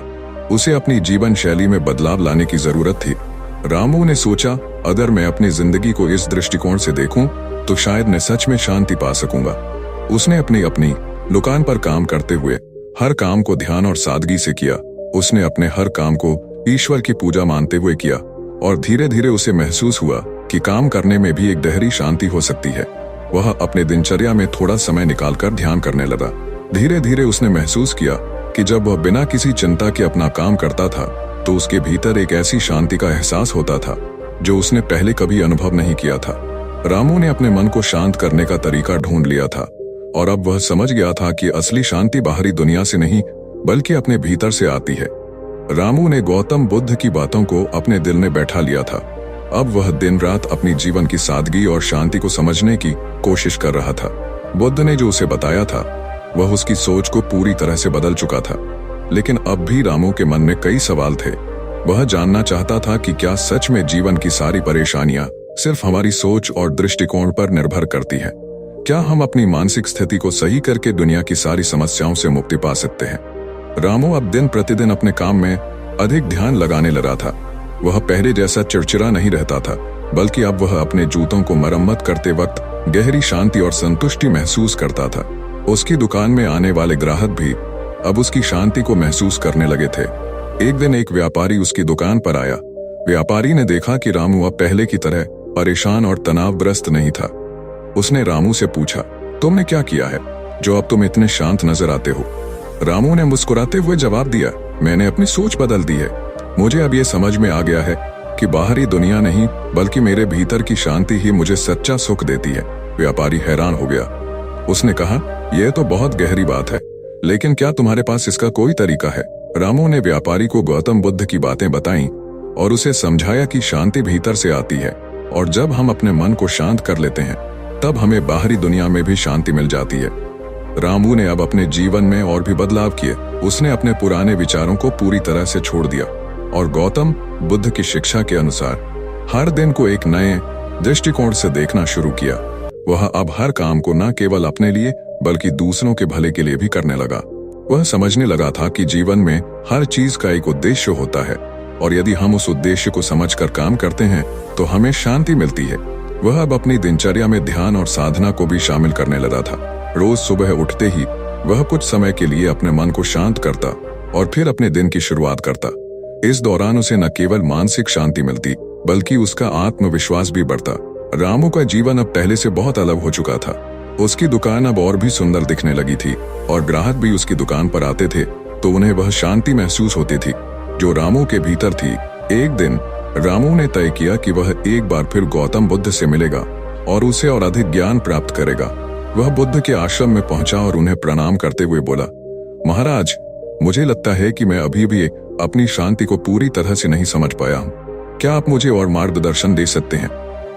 उसे अपनी जीवन शैली में बदलाव लाने की जरूरत थी। रामू ने सोचा, अगर मैं अपनी जिंदगी को इस दृष्टिकोण से देखूं, तो शायद मैं सच में शांति पा सकूंगा। उसने अपनी दुकान पर काम करते हुए हर काम को ध्यान और सादगी से किया। उसने अपने हर काम को ईश्वर की पूजा मानते हुए किया, और धीरे धीरे उसे महसूस हुआ कि काम करने में भी एक गहरी शांति हो सकती है। वह अपने दिनचर्या में थोड़ा समय निकालकर ध्यान करने लगा। धीरे धीरे उसने महसूस किया कि जब वह बिना किसी चिंता के अपना काम करता था, तो उसके भीतर एक ऐसी शांति का एहसास होता था जो उसने पहले कभी अनुभव नहीं किया था। रामू ने अपने मन को शांत करने का तरीका ढूंढ लिया था, और अब वह समझ गया था कि असली शांति बाहरी दुनिया से नहीं, बल्कि अपने भीतर से आती है। रामू ने गौतम बुद्ध की बातों को अपने दिल में बैठा लिया था। अब वह दिन रात अपनी जीवन की सादगी और शांति को समझने की कोशिश कर रहा था। बुद्ध ने जो उसे बताया था वह उसकी सोच को पूरी तरह से बदल चुका था, लेकिन अब भी रामू के मन में कई सवाल थे। वह जानना चाहता था कि क्या सच में जीवन की सारी परेशानियां सिर्फ हमारी सोच और दृष्टिकोण पर निर्भर करती है? क्या हम अपनी मानसिक स्थिति को सही करके दुनिया की सारी समस्याओं से मुक्ति पा सकते हैं? रामू अब दिन प्रतिदिन अपने काम में अधिक ध्यान लगाने लगा था। वह पहले जैसा चिड़चिड़ा नहीं रहता था, बल्कि अब वह अपने जूतों को मरम्मत करते वक्त गहरी शांति और संतुष्टि महसूस करता था। उसकी दुकान में आने वाले ग्राहक भी अब उसकी शांति को महसूस करने लगे थे। एक दिन एक व्यापारी उसकी दुकान पर आया। व्यापारी ने देखा कि रामू अब पहले की तरह परेशान और तनावग्रस्त नहीं था। उसने रामू से पूछा, तुमने क्या किया है जो अब तुम इतने शांत नजर आते हो? रामू ने मुस्कुराते हुए जवाब दिया, मैंने अपनी सोच बदल दी है। मुझे अब ये समझ में आ गया है कि बाहरी दुनिया नहीं, बल्कि मेरे भीतर की शांति ही मुझे सच्चा सुख देती है। व्यापारी हैरान हो गया। उसने कहा, यह तो बहुत गहरी बात है, लेकिन क्या तुम्हारे पास इसका कोई तरीका है? रामू ने व्यापारी को गौतम बुद्ध की बातें बताईं और उसे समझाया कि शांति भीतर से आती है, और जब हम अपने मन को शांत कर लेते हैं, तब हमें बाहरी दुनिया में भी शांति मिल जाती है। रामू ने अब अपने जीवन में और भी बदलाव किए। उसने अपने पुराने विचारों को पूरी तरह से छोड़ दिया और गौतम बुद्ध की शिक्षा के अनुसार हर दिन को एक नए दृष्टिकोण से देखना शुरू किया। वह अब हर काम को न केवल अपने लिए बल्कि दूसरों के भले के लिए भी करने लगा। वह समझने लगा था कि जीवन में हर चीज का एक उद्देश्य होता है, और यदि हम उस उद्देश्य को समझकर काम करते हैं तो हमें शांति मिलती है। वह अब अपनी दिनचर्या में ध्यान और साधना को भी शामिल करने लगा था। रोज सुबह उठते ही वह कुछ समय के लिए अपने मन को शांत करता और फिर अपने दिन की शुरुआत करता। इस दौरान उसे न केवल मानसिक शांति मिलती, बल्कि उसका आत्मविश्वास भी बढ़ता। रामू का जीवन अब पहले से बहुत अलग हो चुका था। उसकी दुकान अब और भी सुंदर दिखने लगी थी, और ग्राहक भी उसकी दुकान पर आते थे तो उन्हें वह शांति महसूस होती थी जो रामू के भीतर थी। एक दिन रामू ने तय किया कि वह एक बार फिर गौतम बुद्ध से मिलेगा और उसे और अधिक ज्ञान प्राप्त करेगा। वह बुद्ध के आश्रम में पहुंचा और उन्हें प्रणाम करते हुए बोला, महाराज, मुझे लगता है कि मैं अभी भी अपनी शांति को पूरी तरह से नहीं समझ पाया हूँ। क्या आप मुझे और मार्गदर्शन दे सकते हैं?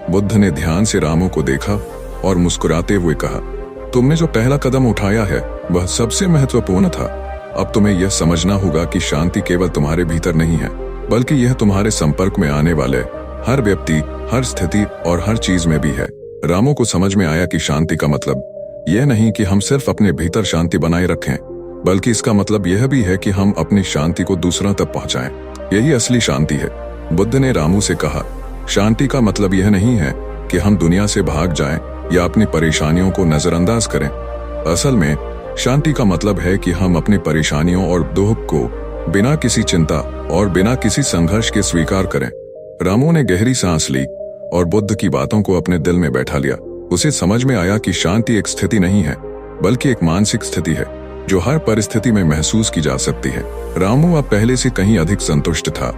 बुद्ध ने ध्यान से रामू को देखा और मुस्कुराते हुए कहा, तुमने जो पहला कदम उठाया है वह सबसे महत्वपूर्ण था। अब तुम्हें यह समझना होगा कि शांति केवल तुम्हारे भीतर नहीं है, बल्कि यह तुम्हारे संपर्क में आने वाले हर व्यक्ति, हर स्थिति और हर चीज में भी है। रामू को समझ में आया कि शांति का मतलब यह नहीं कि हम सिर्फ अपने भीतर शांति बनाए रखें, बल्कि इसका मतलब यह भी है कि हम अपनी शांति को दूसरों तक पहुंचाएं। यही असली शांति है। बुद्ध ने रामू से कहा, शांति का मतलब यह नहीं है कि हम दुनिया से भाग जाएं या अपनी परेशानियों को नजरअंदाज करें। असल में शांति का मतलब है कि हम अपनी परेशानियों और दुख को बिना किसी चिंता और बिना किसी संघर्ष के स्वीकार करें। रामू ने गहरी सांस ली और बुद्ध की बातों को अपने दिल में बैठा लिया। उसे समझ में आया कि शांति एक स्थिति नहीं है, बल्कि एक मानसिक स्थिति है जो हर परिस्थिति में महसूस की जा सकती है। रामू अब पहले से कहीं अधिक संतुष्ट था।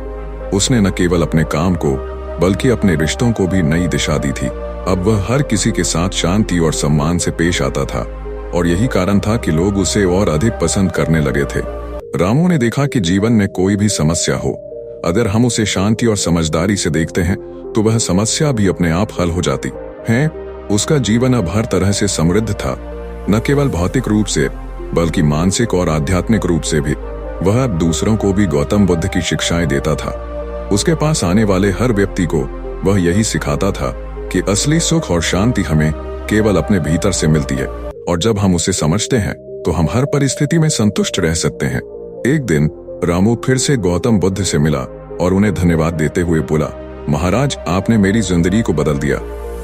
उसने न केवल अपने काम को बल्कि अपने रिश्तों को भी नई दिशा दी थी। अब वह हर किसी के साथ शांति और सम्मान से पेश आता था, और यही कारण था कि लोग उसे और अधिक पसंद करने लगे थे। रामू ने देखा कि जीवन में कोई भी समस्या हो, अगर हम उसे शांति और समझदारी से देखते हैं तो वह समस्या भी अपने आप हल हो जाती है। उसका जीवन अब हर तरह से समृद्ध था, न केवल भौतिक रूप से बल्कि मानसिक और आध्यात्मिक रूप से भी। वह अब दूसरों को भी गौतम बुद्ध की शिक्षाएं देता था। उसके पास आने वाले हर व्यक्ति को वह यही सिखाता था कि असली सुख और शांति हमें केवल अपने भीतर से मिलती है, और जब हम उसे समझते हैं तो हम हर परिस्थिति में संतुष्ट रह सकते हैं। एक दिन रामू फिर से गौतम बुद्ध से मिला और उन्हें धन्यवाद देते हुए बोला, महाराज, आपने मेरी जिंदगी को बदल दिया।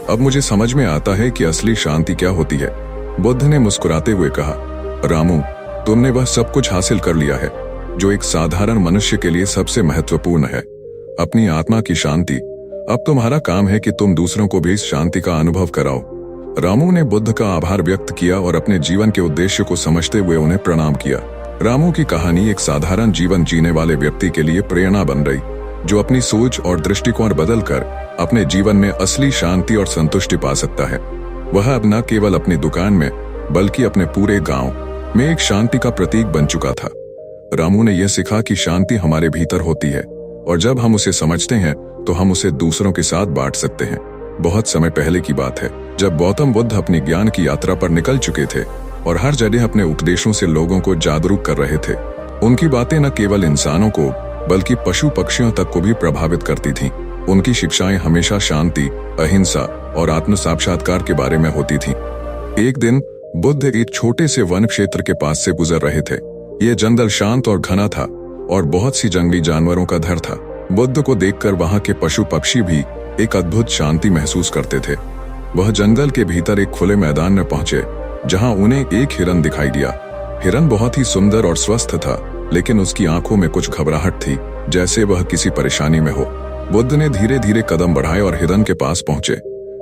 अब मुझे समझ में आता है कि असली शांति क्या होती है। बुद्ध ने मुस्कुराते हुए कहा, रामू, तुमने वह सब कुछ हासिल कर लिया है जो एक साधारण मनुष्य के लिए सबसे महत्वपूर्ण है, अपनी आत्मा की शांति। अब तुम्हारा काम है कि तुम दूसरों को भी इस शांति का अनुभव कराओ। रामू ने बुद्ध का आभार व्यक्त किया और अपने जीवन के उद्देश्य को समझते हुए उन्हें प्रणाम किया। रामू की कहानी एक साधारण जीवन जीने वाले व्यक्ति के लिए प्रेरणा बन रही, जो अपनी सोच और दृष्टिकोण बदलकर अपने जीवन में असली शांति और संतुष्टि पा सकता है। वह अब न केवल अपनी दुकान में बल्कि अपने पूरे गांव में एक शांति का प्रतीक बन चुका था। रामू ने यह सीखा कि शांति हमारे भीतर होती है और जब हम उसे समझते हैं तो हम उसे दूसरों के साथ बांट सकते हैं। बहुत समय पहले की बात है, जब गौतम बुद्ध अपनी ज्ञान की यात्रा पर निकल चुके थे और हर जगह अपने उपदेशों से लोगों को जागरूक कर रहे थे। उनकी बातें न केवल इंसानों को बल्कि पशु पक्षियों तक को भी प्रभावित करती थीं। उनकी शिक्षाएं हमेशा शांति, अहिंसा और आत्म साक्षात्कार के बारे में होती थीं। एक दिन बुद्ध एक छोटे से वन क्षेत्र के पास से गुजर रहे थे। यह जंगल शांत और घना था और बहुत सी जंगली जानवरों का घर था। बुद्ध को देखकर वहां के पशु पक्षी भी एक अद्भुत शांति महसूस करते थे। वह जंगल के भीतर एक खुले मैदान में पहुंचे जहां उन्हें एक हिरन दिखाई दिया। हिरन बहुत ही सुंदर और स्वस्थ था, लेकिन उसकी आंखों में कुछ घबराहट थी, जैसे वह किसी परेशानी में हो। बुद्ध ने धीरे धीरे कदम बढ़ाए और हिरन के पास पहुंचे।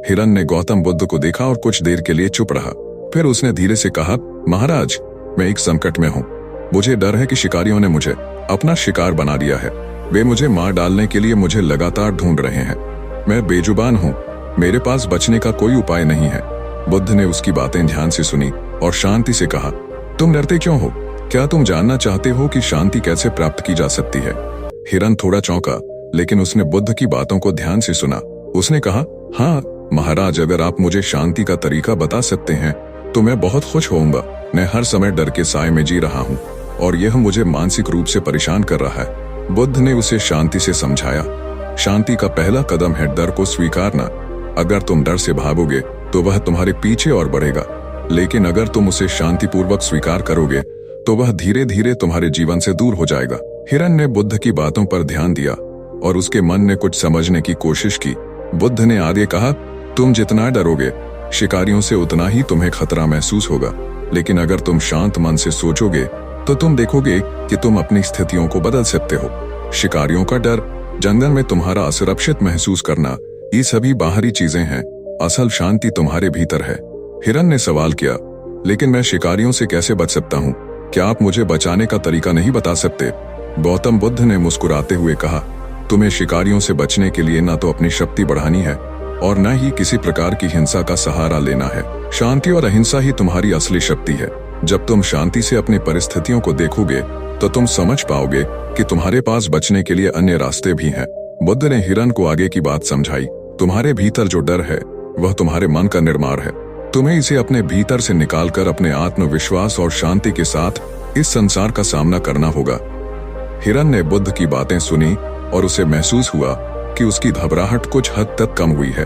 हिरन ने गौतम बुद्ध को देखा और कुछ देर के लिए चुप रहा। फिर उसने धीरे से कहा, महाराज, मैं एक संकट में हूँ। मुझे डर है कि शिकारियों ने मुझे अपना शिकार बना लिया है। वे मुझे मार डालने के लिए मुझे लगातार ढूंढ रहे हैं। मैं बेजुबान हूँ, मेरे पास बचने का कोई उपाय नहीं है। बुद्ध ने उसकी बातें ध्यान से सुनी और शांति से कहा, तुम डरते क्यों हो? क्या तुम जानना चाहते हो कि शांति कैसे प्राप्त की जा सकती है? हिरन थोड़ा चौंका, लेकिन उसने बुद्ध की बातों को ध्यान से सुना। उसने कहा, हाँ महाराज, अगर आप मुझे शांति का तरीका बता सकते हैं तो मैं बहुत खुश होऊंगा। मैं हर समय डर के साए में जी रहा हूँ और यह मुझे मानसिक रूप से परेशान कर रहा है। बुद्ध ने उसे शांति से समझाया, शांति का पहला कदम है डर को स्वीकारना। अगर तुम डर से भागोगे तो वह तुम्हारे पीछे और बढ़ेगा, लेकिन अगर तुम उसे शांतिपूर्वक स्वीकार करोगे तो वह धीरे धीरे तुम्हारे जीवन से दूर हो जाएगा। हिरन ने बुद्ध की बातों पर ध्यान दिया और उसके मन ने कुछ समझने की कोशिश की। बुद्ध ने आगे कहा, तुम जितना डरोगे शिकारियों से उतना ही तुम्हें खतरा महसूस होगा, लेकिन अगर तुम शांत मन से सोचोगे तो तुम देखोगे कि तुम अपनी स्थितियों को बदल सकते हो। शिकारियों का डर, जंगल में तुम्हारा असुरक्षित महसूस करना, ये सभी बाहरी चीजें हैं। असल शांति तुम्हारे भीतर है। हिरन ने सवाल किया, लेकिन मैं शिकारियों से कैसे बच सकता हूँ? क्या आप मुझे बचाने का तरीका नहीं बता सकते? गौतम बुद्ध ने मुस्कुराते हुए कहा, तुम्हें शिकारियों से बचने के लिए न तो अपनी शक्ति बढ़ानी है और न ही किसी प्रकार की हिंसा का सहारा लेना है। शांति और अहिंसा ही तुम्हारी असली शक्ति है। जब तुम शांति से अपनी परिस्थितियों को देखोगे तो तुम समझ पाओगे कि तुम्हारे पास बचने के लिए अन्य रास्ते भी हैं। बुद्ध ने हिरन को आगे की बात समझाई, तुम्हारे भीतर जो डर है वह तुम्हारे मन का निर्माण है। तुम्हें इसे अपने भीतर से निकालकर अपने आत्मविश्वास और शांति के साथ इस संसार का सामना करना होगा। हिरन ने बुद्ध की बातें सुनी और उसे महसूस हुआ कि उसकी घबराहट कुछ हद तक कम हुई है।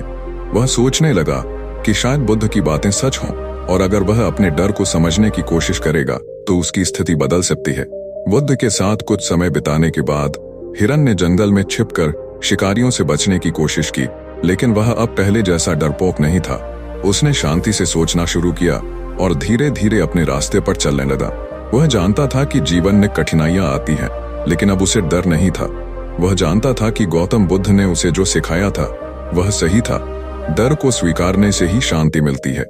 वह सोचने लगा कि शायद बुद्ध की बातें सच हों और अगर वह अपने डर को समझने की कोशिश करेगा तो उसकी स्थिति बदल सकती है। बुद्ध के साथ कुछ समय बिताने के बाद हिरन ने जंगल में छिपकर शिकारियों से बचने की कोशिश की, लेकिन वह अब पहले जैसा डरपोक नहीं था। उसने शांति से सोचना शुरू किया और धीरे धीरे अपने रास्ते पर चलने लगा। वह जानता था कि जीवन में कठिनाइयां आती हैं, लेकिन अब उसे डर नहीं था। वह जानता था कि गौतम बुद्ध ने उसे जो सिखाया था वह सही था। डर को स्वीकारने से ही शांति मिलती है।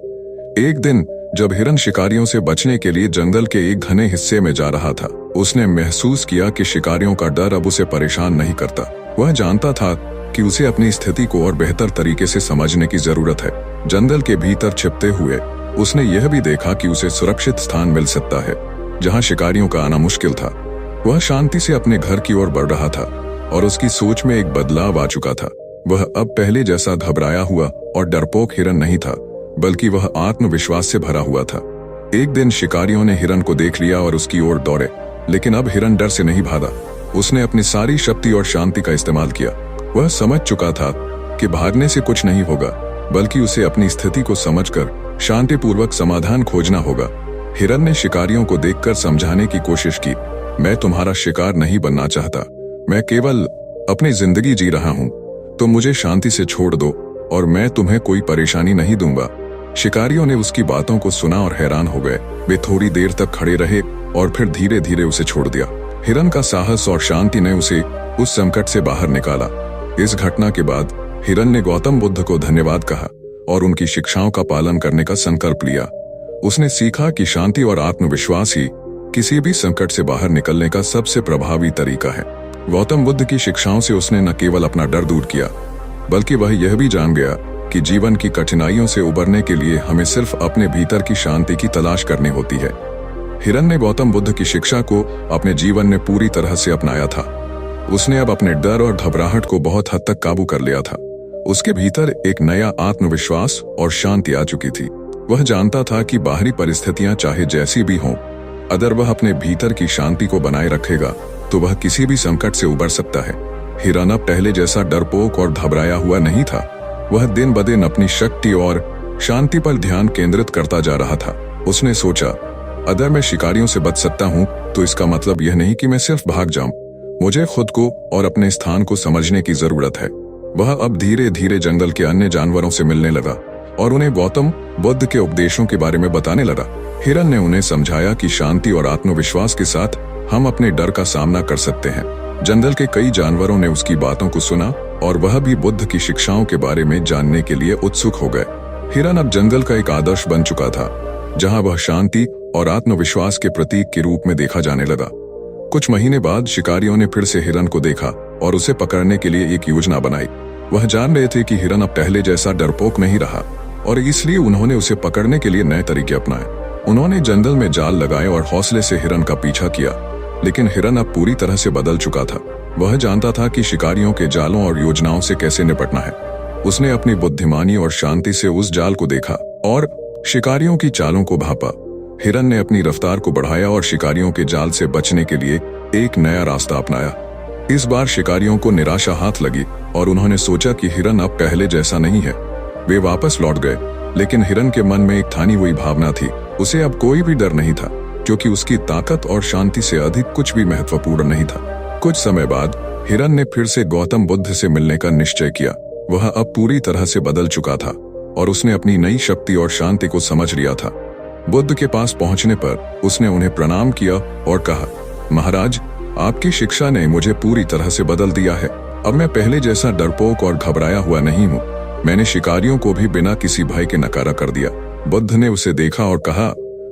एक दिन जब हिरन शिकारियों से बचने के लिए जंगल के एक घने हिस्से में जा रहा था, उसने महसूस किया कि शिकारियों का डर अब उसे परेशान नहीं करता। वह जानता था कि उसे अपनी स्थिति को और बेहतर तरीके से समझने की जरूरत है। जंगल के भीतर छिपते हुए उसने यह भी देखा कि उसे सुरक्षित स्थान मिल सकता है जहां शिकारियों का आना मुश्किल था। वह शांति से अपने घर की ओर बढ़ रहा था और उसकी सोच में एक बदलाव आ चुका था। वह अब पहले जैसा घबराया हुआ और डरपोक हिरन नहीं था, बल्कि वह आत्मविश्वास से भरा हुआ था। एक दिन शिकारियों ने हिरन को देख लिया और उसकी ओर दौड़े, लेकिन अब हिरन डर से नहीं भागा। उसने अपनी सारी शक्ति और शांति का इस्तेमाल किया। वह समझ चुका था कि भागने से कुछ नहीं होगा, बल्कि उसे अपनी स्थिति को समझकर शांतिपूर्वक समाधान खोजना होगा। हिरन ने शिकारियों को देखकर समझाने की कोशिश की, मैं तुम्हारा शिकार नहीं बनना चाहता, मैं केवल अपनी जिंदगी जी रहा हूं। तुम मुझे शांति से छोड़ दो और मैं तुम्हें कोई परेशानी नहीं दूंगा। शिकारियों ने उसकी बातों को सुना और हैरान हो गए। वे थोड़ी देर तक खड़े रहे और फिर धीरे धीरे उसे छोड़ दिया। हिरन का साहस और शांति ने उसे उस संकट से बाहर निकाला। इस घटना के बाद हिरन ने गौतम बुद्ध को धन्यवाद कहा और उनकी शिक्षाओं का पालन करने का संकल्प लिया। उसने सीखा कि शांति और आत्मविश्वास ही किसी भी संकट से बाहर निकलने का सबसे प्रभावी तरीका है। गौतम बुद्ध की शिक्षाओं से उसने न केवल अपना डर दूर किया, बल्कि वह यह भी जान गया कि जीवन की कठिनाइयों से उबरने के लिए हमें सिर्फ अपने भीतर की शांति की तलाश करनी होती है। हिरन ने गौतम बुद्ध की शिक्षा को अपने जीवन में पूरी तरह से अपनाया था। उसने अब अपने डर और घबराहट को बहुत हद तक काबू कर लिया था। उसके भीतर एक नया आत्मविश्वास और शांति आ चुकी थी। वह जानता था कि बाहरी परिस्थितियां चाहे जैसी भी हों, अगर वह अपने भीतर की शांति को बनाए रखेगा तो वह किसी भी संकट से उबर सकता है। हिरन अब पहले जैसा डरपोक और घबराया हुआ नहीं था। वह दिन ब दिन अपनी शक्ति और शांति पर ध्यान केंद्रित करता जा रहा था। उसने सोचा, अगर मैं शिकारियों से बच सकता हूं तो इसका मतलब यह नहीं कि मैं सिर्फ भाग जाऊं। मुझे खुद को और अपने स्थान को समझने की जरूरत है। वह अब धीरे धीरे जंगल के अन्य जानवरों से मिलने लगा और उन्हें गौतम बुद्ध के उपदेशों के बारे में बताने लगा। हिरन ने उन्हें समझाया कि शांति और आत्मविश्वास के साथ हम अपने डर का सामना कर सकते हैं। जंगल के कई जानवरों ने उसकी बातों को सुना और वह भी बुद्ध की शिक्षाओं के बारे में जानने के लिए उत्सुक हो गए। हिरन अब जंगल का एक आदर्श बन चुका था, जहां वह शांति और आत्मविश्वास के प्रतीक के रूप में देखा जाने लगा। कुछ महीने बाद शिकारियों ने फिर से हिरन को देखा और उसे पकड़ने के लिए एक योजना बनाई। वह जान रहे थे कि हिरन अब पहले जैसा डरपोक नहीं रहा और इसलिए उन्होंने उसे पकड़ने के लिए नए तरीके अपनाए। उन्होंने जंगल में जाल लगाए और हौसले से हिरन का पीछा किया, लेकिन हिरन अब पूरी तरह से बदल चुका था। वह जानता था कि शिकारियों के जालों और योजनाओं से कैसे निपटना है। उसने अपनी बुद्धिमानी और शांति से उस जाल को देखा और शिकारियों की चालों को भांपा। हिरन ने अपनी रफ्तार को बढ़ाया और शिकारियों के जाल से बचने के लिए एक नया रास्ता अपनाया। इस बार शिकारियों को निराशा हाथ लगी और उन्होंने सोचा कि हिरन अब पहले जैसा नहीं है। वे वापस लौट गए, लेकिन हिरन के मन में एक ठानी हुई भावना थी। उसे अब कोई भी डर नहीं था, क्योंकि उसकी ताकत और शांति से अधिक कुछ भी महत्वपूर्ण नहीं था। कुछ समय बाद हिरन ने फिर से गौतम बुद्ध से मिलने का निश्चय किया। वह अब पूरी तरह से बदल चुका था और उसने अपनी नई शक्ति और शांति को समझ लिया था। बुद्ध के पास पहुंचने पर उसने उन्हें प्रणाम किया और कहा, महाराज, आपकी शिक्षा ने मुझे पूरी तरह से बदल दिया है। अब मैं पहले जैसा डरपोक और घबराया हुआ नहीं हूँ। मैंने शिकारियों को भी बिना किसी भय के नकारा कर दिया। बुद्ध ने उसे देखा और कहा,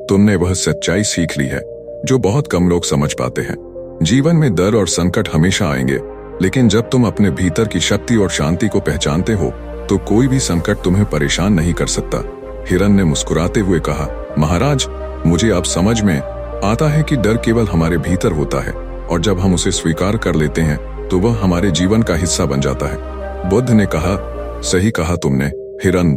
तुमने वह सच्चाई सीख ली है जो बहुत कम लोग समझ पाते हैं। जीवन में डर और संकट हमेशा आएंगे, लेकिन जब तुम अपने भीतर की शक्ति और शांति को पहचानते हो तो कोई भी संकट तुम्हें परेशान नहीं कर सकता। हिरन ने मुस्कुराते हुए कहा, महाराज, मुझे अब समझ में आता है कि डर केवल हमारे भीतर होता है और जब हम उसे स्वीकार कर लेते हैं तो वह हमारे जीवन का हिस्सा बन जाता है। बुद्ध ने कहा, सही कहा तुमने हिरन।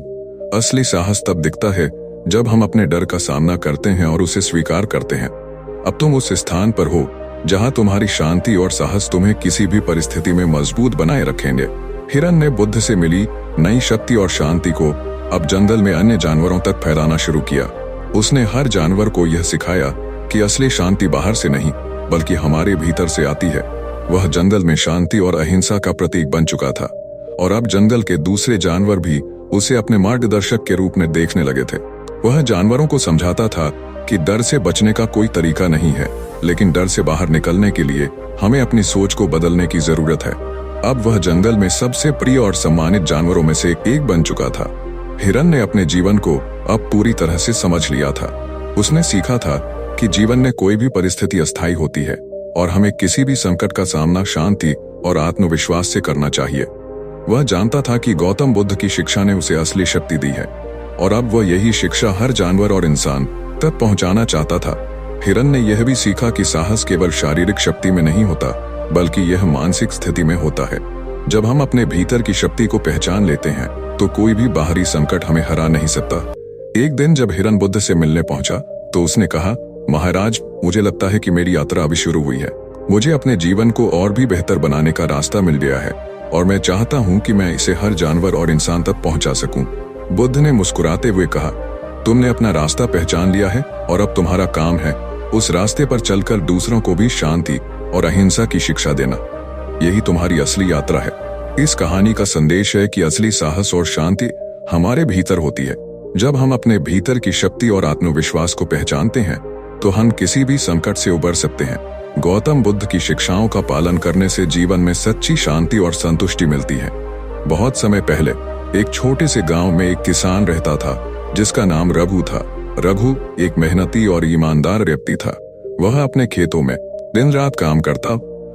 असली साहस तब दिखता है जब हम अपने डर का सामना करते हैं और उसे स्वीकार करते हैं। अब तुम उस स्थान पर हो जहां तुम्हारी शांति और साहस तुम्हें किसी भी परिस्थिति में मजबूत बनाए रखेंगे। हिरन ने बुद्ध से मिली नई शक्ति और शांति को अब जंगल में अन्य जानवरों तक फैलाना शुरू किया। उसने हर जानवर को यह सिखाया कि असली शांति बाहर से नहीं बल्कि हमारे भीतर से आती है। वह जंगल में शांति और अहिंसा का प्रतीक बन चुका था और अब जंगल के दूसरे जानवर भी उसे अपने मार्गदर्शक के रूप में देखने लगे थे। वह जानवरों को समझाता था कि डर से बचने का कोई तरीका नहीं है, लेकिन डर से बाहर निकलने के लिए हमें अपनी सोच को बदलने की जरूरत है। अब वह जंगल में सबसे प्रिय और सम्मानित जानवरों में से एक बन चुका था। हिरन ने अपने जीवन को अब पूरी तरह से समझ लिया था। उसने सीखा था कि जीवन में कोई भी परिस्थिति अस्थायी होती है और हमें किसी भी संकट का सामना शांति और आत्मविश्वास से करना चाहिए। वह जानता था कि गौतम बुद्ध की शिक्षा ने उसे असली शक्ति दी है और अब वह यही शिक्षा हर जानवर और इंसान तक पहुंचाना चाहता था। हिरन ने यह भी सीखा कि साहस केवल शारीरिक शक्ति में नहीं होता, बल्कि यह मानसिक स्थिति में होता है। जब हम अपने भीतर की शक्ति को पहचान लेते हैं तो कोई भी बाहरी संकट हमें हरा नहीं सकता। एक दिन जब हिरन बुद्ध से मिलने पहुंचा तो उसने कहा, महाराज, मुझे लगता है कि मेरी यात्रा अभी शुरू हुई है। मुझे अपने जीवन को और भी बेहतर बनाने का रास्ता मिल गया है और मैं चाहता हूं कि मैं इसे हर जानवर और इंसान तक पहुंचा सकूं। बुद्ध ने मुस्कुराते हुए कहा, तुमने अपना रास्ता पहचान लिया है और अब तुम्हारा काम है उस रास्ते पर चलकर दूसरों को भी शांति और अहिंसा की शिक्षा देना। यही तुम्हारी असली यात्रा है। इस कहानी का संदेश है कि असली साहस और शांति हमारे भीतर होती है। जब हम अपने भीतर की शक्ति और आत्मविश्वास को पहचानते हैं तो हम किसी भी संकट से उबर सकते हैं। गौतम बुद्ध की शिक्षाओं का पालन करने से जीवन में सच्ची शांति और संतुष्टि मिलती है। बहुत समय पहले एक छोटे से गांव में एक किसान रहता था जिसका नाम रघु था। रघु एक मेहनती और ईमानदार व्यक्ति था। वह अपने खेतों में दिन रात काम करता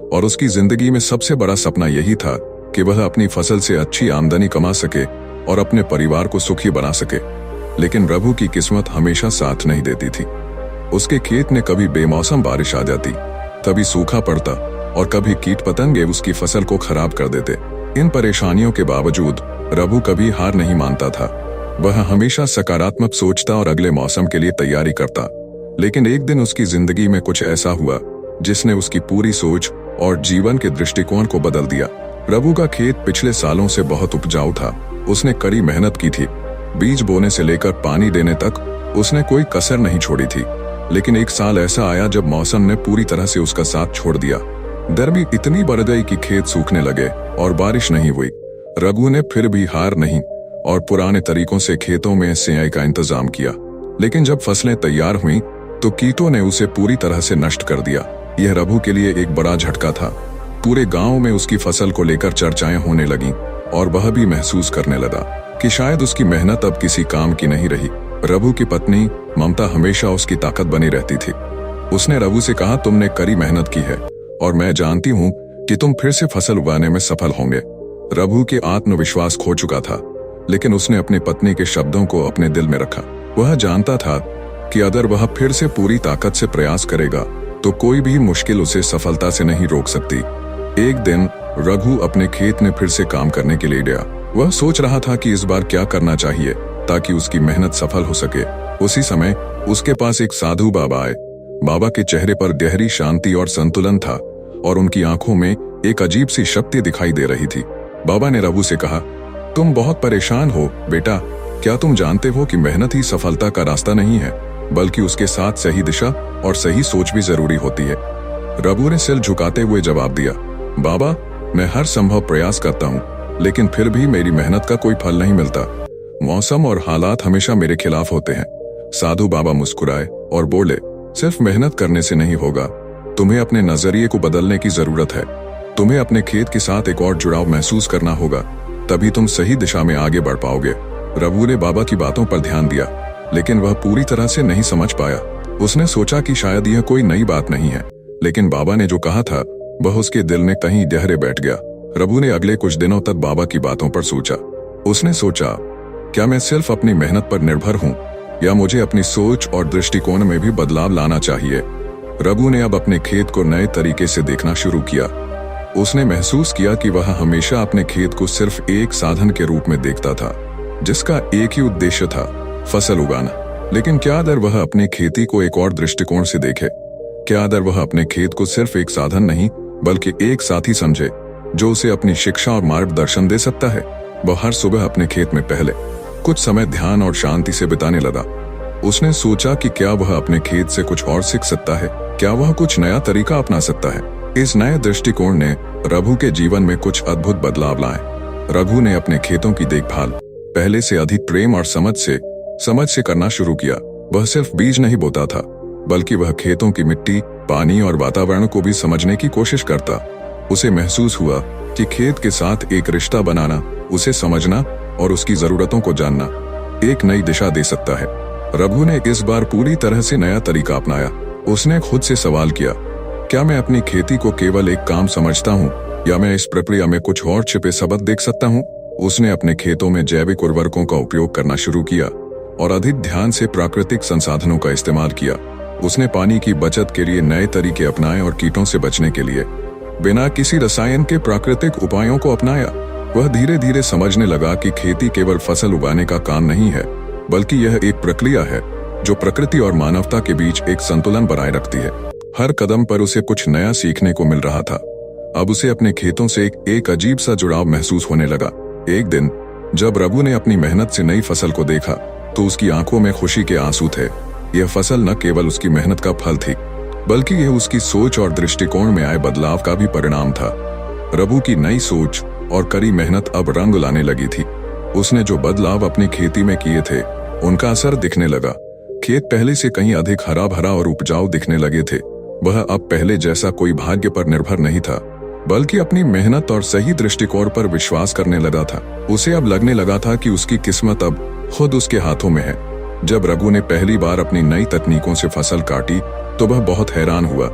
और उसकी जिंदगी में सबसे बड़ा सपना यही था कि वह अपनी फसल से अच्छी आमदनी कमा सके और अपने परिवार को सुखी बना सके। लेकिन रघु की किस्मत हमेशा साथ नहीं देती थी। उसके खेत में कभी बेमौसम बारिश आ जाती, कभी सूखा पड़ता और कभी कीट पतंगे उसकी फसल को खराब कर देते। इन परेशानियों के बावजूद रघु कभी हार नहीं मानता था। वह हमेशा सकारात्मक सोचता और अगले मौसम के लिए तैयारी करता। लेकिन एक दिन उसकी जिंदगी में कुछ ऐसा हुआ जिसने उसकी पूरी सोच और जीवन के दृष्टिकोण को बदल दिया। रघु का खेत पिछले सालों से बहुत उपजाऊ था। उसने कड़ी मेहनत की थी। बीज बोने से लेकर पानी देने तक उसने कोई कसर नहीं छोड़ी थी। लेकिन एक साल ऐसा आया जब मौसम ने पूरी तरह से उसका साथ छोड़ दिया। गर्मी इतनी बढ़ गई कि खेत सूखने लगे और बारिश नहीं हुई। रघु ने फिर भी हार नहीं और पुराने तरीकों से खेतों में सिंचाई का इंतजाम किया। लेकिन जब फसलें तैयार हुईं तो कीटों ने उसे पूरी तरह से नष्ट कर दिया। यह रघु के लिए एक बड़ा झटका था। पूरे गांव में उसकी फसल को लेकर चर्चाएं होने लगीं और वह भी महसूस करने लगा कि शायद उसकी मेहनत अब किसी काम की नहीं रही। रघु की पत्नी ममता हमेशा उसकी ताकत बनी रहती थी। उसने रघु से कहा, तुमने कड़ी मेहनत की है और मैं जानती हूँ कि तुम फिर से फसल उगाने में सफल होंगे। रघु के आत्मविश्वास खो चुका था, लेकिन उसने अपनी पत्नी के शब्दों को अपने दिल में रखा। वह जानता था कि अगर वह फिर से पूरी ताकत से प्रयास करेगा तो कोई भी मुश्किल उसे सफलता से नहीं रोक सकती। एक दिन रघु अपने खेत में फिर से काम करने के लिए गया। वह सोच रहा था कि इस बार क्या करना चाहिए ताकि उसकी मेहनत सफल हो सके। उसी समय उसके पास एक साधु बाबा आए। बाबा के चेहरे पर गहरी शांति और संतुलन था और उनकी आंखों में एक अजीब सी शक्ति दिखाई दे रही थी। बाबा ने रघु से कहा, तुम बहुत परेशान हो बेटा। क्या तुम जानते हो कि मेहनत ही सफलता का रास्ता नहीं है, बल्कि उसके साथ सही दिशा और सही सोच भी जरूरी होती है। रघु ने सिर झुकाते हुए जवाब दिया, बाबा, मैं हर संभव प्रयास करता हूँ, लेकिन फिर भी मेरी मेहनत का कोई फल नहीं मिलता। मौसम और हालात हमेशा मेरे खिलाफ होते हैं। साधु बाबा मुस्कुराए और बोले, सिर्फ मेहनत करने से नहीं होगा, तुम्हें अपने नजरिए को बदलने की जरूरत है। तुम्हें अपने खेत के साथ एक और जुड़ाव महसूस करना होगा, तभी तुम सही दिशा में आगे बढ़ पाओगे। रघु ने बाबा की बातों पर ध्यान दिया, लेकिन वह पूरी तरह से नहीं समझ पाया। उसने सोचा कि शायद यह कोई नई बात नहीं है, लेकिन बाबा ने जो कहा था वह उसके दिल में कहीं गहरे बैठ गया। रघु ने अगले कुछ दिनों तक बाबा की बातों पर सोचा। उसने सोचा, क्या मैं सिर्फ अपनी मेहनत पर निर्भर हूँ या मुझे अपनी सोच और दृष्टिकोण में भी बदलाव लाना चाहिए। रघु ने अब अपने खेत को नए तरीके से देखना शुरू किया। उसने महसूस किया कि वह हमेशा अपने खेत को सिर्फ एक साधन के रूप में देखता था, जिसका एक ही उद्देश्य था, फसल उगाना। लेकिन क्या अगर वह अपनी खेती को एक और दृष्टिकोण से देखे? क्या अगर वह अपने खेत को सिर्फ एक साधन नहीं बल्कि एक साथी समझे जो उसे अपनी शिक्षा और मार्गदर्शन दे सकता है? वह हर सुबह अपने खेत में पहले कुछ समय ध्यान और शांति से बिताने लगा। उसने सोचा कि क्या वह अपने खेत से कुछ और सीख सकता है, क्या वह कुछ नया तरीका अपना सकता है। इस नए दृष्टिकोण ने रघु के जीवन में कुछ अद्भुत बदलाव लाए। रघु ने अपने खेतों की देखभाल पहले से अधिक प्रेम और समझ से करना शुरू किया। वह सिर्फ बीज नहीं बोता था, बल्कि वह खेतों की मिट्टी, पानी और वातावरण को भी समझने की कोशिश करता। उसे महसूस हुआ कि खेत के साथ एक रिश्ता बनाना, उसे समझना और उसकी जरूरतों को जानना एक नई दिशा दे सकता है। रघु ने इस बार पूरी तरह से नया तरीका अपनाया। उसने खुद से सवाल किया, क्या मैं अपनी खेती को केवल एक काम समझता हूँ या मैं इस प्रक्रिया में कुछ और छिपे सबक देख सकता हूँ? उसने अपने खेतों में जैविक उर्वरकों का उपयोग करना शुरू किया और अधिक ध्यान से प्राकृतिक संसाधनों का इस्तेमाल किया। उसने पानी की बचत के लिए नए तरीके अपनाए और कीटों से बचने के लिए बिना किसी रसायन के प्राकृतिक उपायों को अपनाया। वह धीरे धीरे समझने लगा कि खेती केवल फसल उगाने का काम नहीं है, बल्कि यह एक प्रक्रिया है जो प्रकृति और मानवता के बीच एक संतुलन बनाए रखती है। हर कदम पर उसे कुछ नया सीखने को मिल रहा था। अब उसे अपने खेतों से एक अजीब सा जुड़ाव महसूस होने लगा। एक दिन जब रघु ने अपनी मेहनत से नई फसल को देखा तो उसकी आंखों में खुशी के आंसू थे। यह फसल न केवल उसकी मेहनत का फल थी, बल्कि यह उसकी सोच और दृष्टिकोण में आए बदलाव का भी परिणाम था। रघु की नई सोच और कड़ी मेहनत अब रंग लाने लगी थी। उसने जो बदलाव अपनी खेती में किए थे, उनका असर दिखने लगा। खेत पहले से कहीं अधिक हरा भरा और उपजाऊ दिखने लगे थे। वह अब पहले जैसा कोई भाग्य पर निर्भर नहीं था, बल्कि अपनी मेहनत और सही दृष्टिकोण पर विश्वास करने लगा था। उसे अब लगने लगा था कि उसकी किस्मत अब खुद उसके हाथों में है। जब रघु ने पहली बार अपनी नई तकनीकों से फसल काटी तो वह बहुत हैरान हुआ।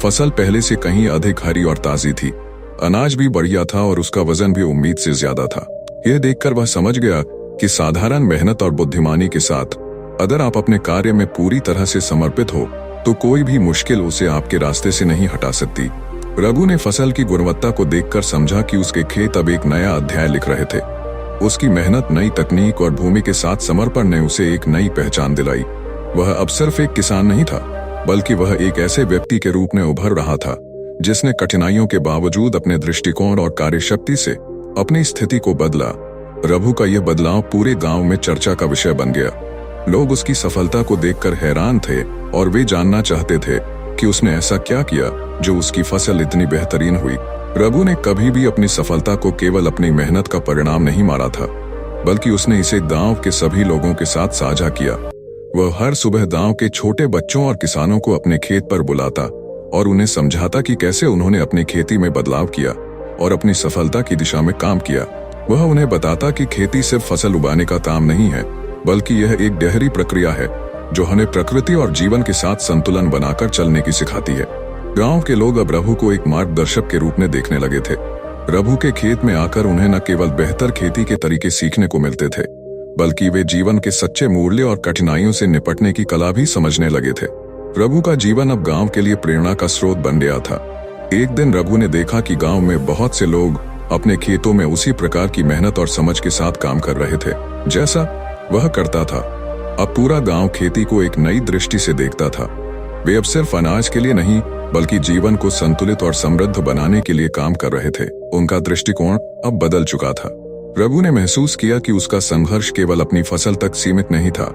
फसल पहले से कहीं अधिक हरी और ताजी थी। अनाज भी बढ़िया था और उसका वजन भी उम्मीद से ज्यादा था। यह देखकर वह समझ गया कि साधारण मेहनत और बुद्धिमानी के साथ अगर आप अपने कार्य में पूरी तरह से समर्पित हो तो कोई भी मुश्किल उसे आपके रास्ते से नहीं हटा सकती। रघु ने फसल की गुणवत्ता को देखकर समझा कि उसके खेत अब एक नया अध्याय लिख रहे थे। उसकी मेहनत, नई तकनीक और भूमि के साथ समर्पण ने उसे एक नई पहचान दिलाई। वह अब सिर्फ एक किसान नहीं था, बल्कि वह एक ऐसे व्यक्ति के रूप में उभर रहा था जिसने कठिनाइयों के बावजूद अपने दृष्टिकोण और कार्यशक्ति से अपनी स्थिति को बदला। रघु का यह बदलाव पूरे गांव में चर्चा का विषय बन गया। लोग उसकी सफलता को देखकर हैरान थे और वे जानना चाहते थे कि उसने ऐसा क्या किया जो उसकी फसल इतनी बेहतरीन हुई। रघु ने कभी भी अपनी सफलता को केवल अपनी मेहनत का परिणाम नहीं माना था, बल्कि उसने इसे गांव के सभी लोगों के साथ साझा किया। वह हर सुबह गांव के छोटे बच्चों और किसानों को अपने खेत पर बुलाता और उन्हें समझाता कि कैसे उन्होंने अपनी खेती में बदलाव किया और अपनी सफलता की दिशा में काम किया। वह उन्हें बताता कि खेती सिर्फ फसल उगाने का काम नहीं है, बल्कि यह एक गहरी प्रक्रिया है जो हमें प्रकृति और जीवन के साथ संतुलन बनाकर चलने की सिखाती है। गांव के लोग अब रघु को एक मार्गदर्शक के रूप में देखने लगे थे। रघु के खेत में आकर उन्हें न केवल बेहतर खेती के तरीके सीखने को मिलते थे, बल्कि वे जीवन के सच्चे मूल्य और कठिनाइयों से निपटने की कला भी समझने लगे थे। रघु का जीवन अब गांव के लिए प्रेरणा का स्रोत बन गया था। एक दिन रघु ने देखा कि गांव में बहुत से लोग अपने खेतों में उसी प्रकार की मेहनत और समझ के साथ काम कर रहे थे जैसा वह करता था। अब पूरा गांव खेती को एक नई दृष्टि से देखता था। वे अब सिर्फ अनाज के लिए नहीं, बल्कि जीवन को संतुलित और समृद्ध बनाने के लिए काम कर रहे थे। उनका दृष्टिकोण अब बदल चुका था। रघु ने महसूस किया कि उसका संघर्ष केवल अपनी फसल तक सीमित नहीं था,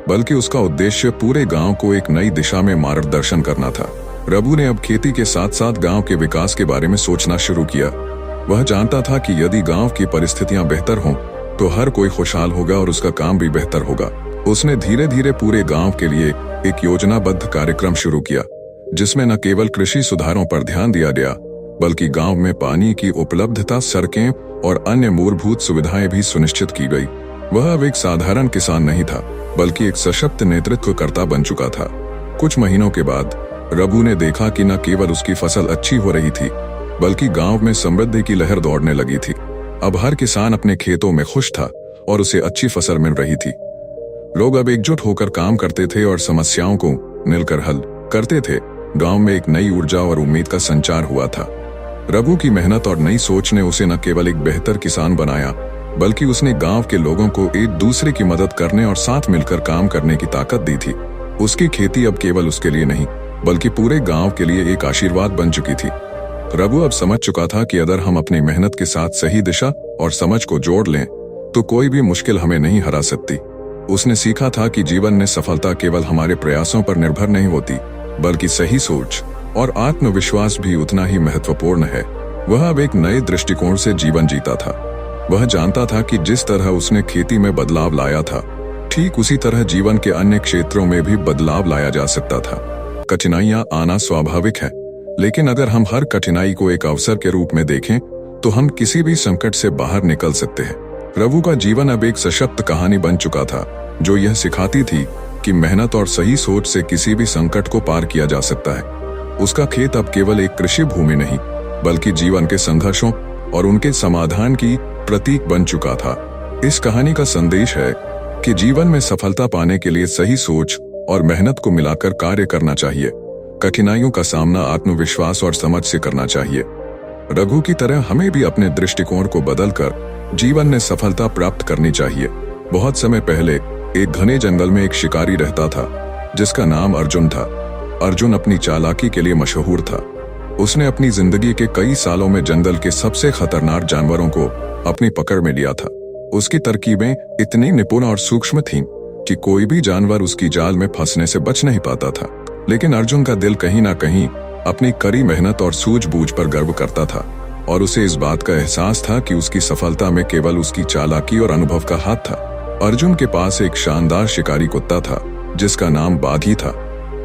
बल्कि उसका उद्देश्य पूरे गांव को एक नई दिशा में मार्गदर्शन करना था। रघु ने अब खेती के साथ साथ गांव के विकास के बारे में सोचना शुरू किया। वह जानता था कि यदि गांव की परिस्थितियां बेहतर हों तो हर कोई खुशहाल होगा और उसका काम भी बेहतर होगा। उसने धीरे धीरे पूरे गांव के लिए एक योजनाबद्ध कार्यक्रम शुरू किया, जिसमें न केवल कृषि सुधारों पर ध्यान दिया गया, बल्कि गांव में पानी की उपलब्धता, सड़कें और अन्य मूलभूत सुविधाएं भी सुनिश्चित की गई। वह अब एक साधारण किसान नहीं था, बल्कि एक सशक्त नेतृत्वकर्ता बन चुका था। कुछ महीनों के बाद रघु ने देखा कि न केवल उसकी फसल अच्छी हो रही थी, बल्कि गांव में समृद्धि की लहर दौड़ने लगी थी। अब हर किसान अपने खेतों में खुश था और उसे अच्छी फसल मिल रही थी। लोग अब एकजुट होकर काम करते थे और समस्याओं को मिलकर हल करते थे। गांव में एक नई ऊर्जा और उम्मीद का संचार हुआ था। रघु की मेहनत और नई सोच ने उसे न केवल एक बेहतर किसान बनाया, बल्कि उसने गांव के लोगों को एक दूसरे की मदद करने और साथ मिलकर काम करने की ताकत दी थी। उसकी खेती अब केवल उसके लिए नहीं, बल्कि पूरे गांव के लिए एक आशीर्वाद बन चुकी थी। रघु अब समझ चुका था कि अगर हम अपनी मेहनत के साथ सही दिशा और समझ को जोड़ लें तो कोई भी मुश्किल हमें नहीं हरा सकती। उसने सीखा था कि जीवन में सफलता केवल हमारे प्रयासों पर निर्भर नहीं होती, बल्कि सही सोच और आत्मविश्वास भी उतना ही महत्वपूर्ण है। वह अब एक नए दृष्टिकोण से जीवन जीता था। वह जानता था कि जिस तरह उसने खेती में बदलाव लाया था, ठीक उसी तरह जीवन के अन्य क्षेत्रों में भी बदलाव लाया जा सकता था। कठिनाइयां आना स्वाभाविक है, लेकिन अगर हम हर कठिनाई को एक अवसर के रूप में देखें तो हम किसी भी संकट से बाहर निकल सकते हैं। रघु का जीवन अब एक सशक्त कहानी बन चुका था, जो यह सिखाती थी कि मेहनत और सही सोच से किसी भी संकट को पार किया जा सकता है। उसका खेत अब केवल एक कृषि भूमि नहीं, बल्कि जीवन के संघर्षों और उनके समाधान की प्रतीक बन चुका था। इस कहानी का संदेश है कि जीवन में सफलता पाने के लिए सही सोच और मेहनत को मिलाकर कार्य करना चाहिए। कठिनाइयों का सामना आत्मविश्वास और समझ से करना चाहिए। रघु की तरह हमें भी अपने दृष्टिकोण को बदलकर जीवन में सफलता प्राप्त करनी चाहिए। बहुत समय पहले एक घने जंगल में एक शिकारी रहता था, जिसका नाम अर्जुन था। अर्जुन अपनी चालाकी के लिए मशहूर था। उसने अपनी जिंदगी के कई सालों में जंगल के सबसे खतरनाक जानवरों को अपनी पकड़ में लिया था। उसकी तरकीबें इतनी निपुण और सूक्ष्म थीं कि कोई भी जानवर उसकी जाल में फंसने से बच नहीं पाता था। लेकिन अर्जुन का दिल कहीं ना कहीं अपनी कड़ी मेहनत और सूझबूझ पर गर्व करता था और उसे इस बात का एहसास था कि उसकी सफलता में केवल उसकी चालाकी और अनुभव का हाथ था। अर्जुन के पास एक शानदार शिकारी कुत्ता था जिसका नाम बाघी था।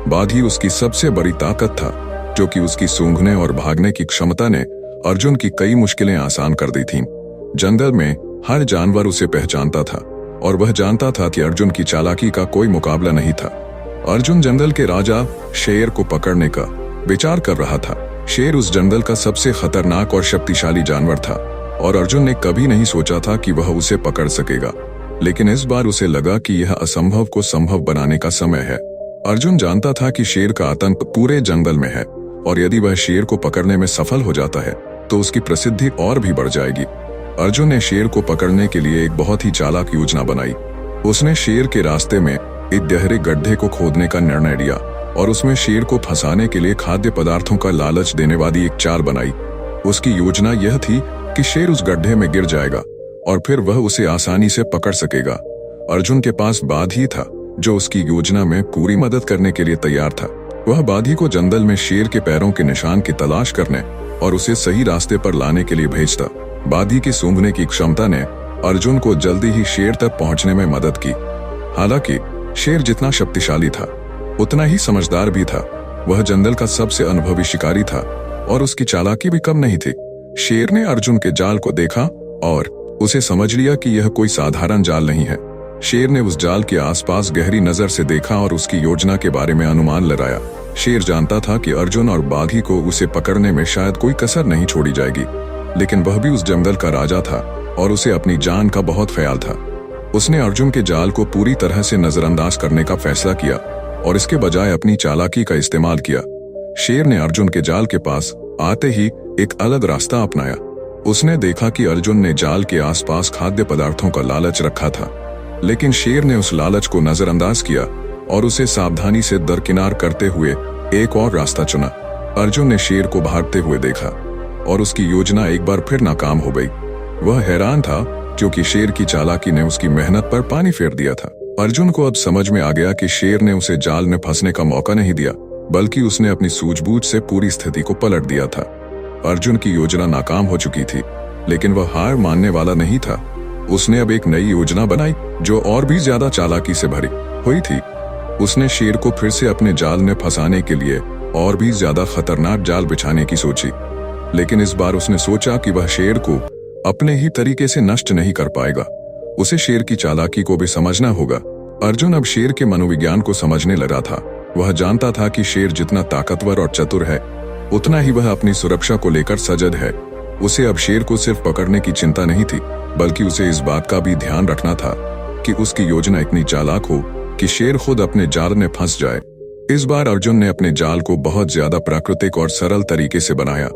बाघी उसकी सबसे बड़ी ताकत था, जो कि उसकी सूंघने और भागने की क्षमता ने अर्जुन की कई मुश्किलें आसान कर दी थीं। जंगल में हर जानवर उसे पहचानता था और वह जानता था कि अर्जुन की चालाकी का कोई मुकाबला नहीं था। अर्जुन जंगल के राजा शेर को पकड़ने का विचार कर रहा था। शेर उस जंगल का सबसे खतरनाक और शक्तिशाली जानवर था और अर्जुन ने कभी नहीं सोचा था कि वह उसे पकड़ सकेगा। लेकिन इस बार उसे लगा कि यह असंभव को संभव बनाने का समय है। अर्जुन जानता था कि शेर का आतंक पूरे जंगल में है और यदि वह शेर को पकड़ने में सफल हो जाता है तो उसकी प्रसिद्धि और भी बढ़ जाएगी। अर्जुन ने शेर को पकड़ने के लिए एक बहुत ही चालाक योजना बनाई। उसने शेर के रास्ते में एक गहरे गड्ढे को खोदने का निर्णय लिया और उसमें शेर को फंसाने के लिए खाद्य पदार्थों का लालच देने वाली एक चाल बनाई। उसकी योजना यह थी कि शेर उस गड्ढे में गिर जाएगा और फिर वह उसे आसानी से पकड़ सकेगा। अर्जुन के पास बाघी था जो उसकी योजना में पूरी मदद करने के लिए तैयार था। वह बाघी को जंगल में शेर के पैरों के निशान की तलाश करने और उसे सही रास्ते पर लाने के लिए भेजता। बाघी की सूंघने की क्षमता ने अर्जुन को जल्दी ही शेर तक पहुंचने में मदद की। हालांकि शेर जितना शक्तिशाली था उतना ही समझदार भी था। वह जंगल का सबसे अनुभवी शिकारी था और उसकी चालाकी भी कम नहीं थी। शेर ने अर्जुन के जाल को देखा और उसे समझ लिया कि यह कोई साधारण जाल नहीं है। शेर ने उस जाल के आसपास गहरी नजर से देखा और उसकी योजना के बारे में अनुमान लगाया। शेर जानता था कि अर्जुन और बाघी को उसे पकड़ने में शायद कोई कसर नहीं छोड़ी जाएगी, लेकिन वह भी उस जंगल का राजा था और उसे अपनी जान का बहुत ख्याल था। उसने अर्जुन के जाल को पूरी तरह से नजरअंदाज करने का फैसला किया और इसके बजाय अपनी चालाकी का इस्तेमाल किया। शेर ने अर्जुन के जाल के पास आते ही एक अलग रास्ता अपनाया। उसने देखा कि अर्जुन ने जाल के आसपास खाद्य पदार्थों का लालच रखा था, लेकिन शेर ने उस लालच को नजरअंदाज किया और उसे सावधानी से दरकिनार करते हुए एक और रास्ता चुना। अर्जुन ने शेर को भागते हुए देखा और उसकी योजना एक बार फिर नाकाम हो गई। वह हैरान था क्योंकि शेर की चालाकी ने उसकी मेहनत पर पानी फेर दिया था। अर्जुन को अब समझ में आ गया कि शेर ने उसे जाल में फंसने का मौका नहीं दिया, बल्कि उसने अपनी सूझबूझ से पूरी स्थिति को पलट दिया था। अर्जुन की योजना नाकाम हो चुकी थी, लेकिन वह हार मानने वाला नहीं था। उसने अब एक नई योजना बनाई जो और भी ज्यादा चालाकी से भरी हुई थी। उसने शेर को फिर से अपने जाल में फंसाने के लिए और भी ज्यादा खतरनाक जाल बिछाने की सोची, लेकिन इस बार उसने सोचा कि वह शेर को अपने ही तरीके से नष्ट नहीं कर पाएगा। उसे शेर की चालाकी को भी समझना होगा। अर्जुन अब शेर के मनोविज्ञान को समझने लगा था। वह जानता था कि शेर जितना ताकतवर और चतुर है, उतना ही वह अपनी सुरक्षा को लेकर सजग है। उसे अब शेर को सिर्फ पकड़ने की चिंता नहीं थी, बल्कि उसे इस बात का भी ध्यान रखना था कि उसकी योजना इतनी चालाक हो कि शेर खुद अपने जाल में फंस जाए। इस बार अर्जुन ने अपने जाल को बहुत ज्यादा प्राकृतिक और सरल तरीके से बनाया।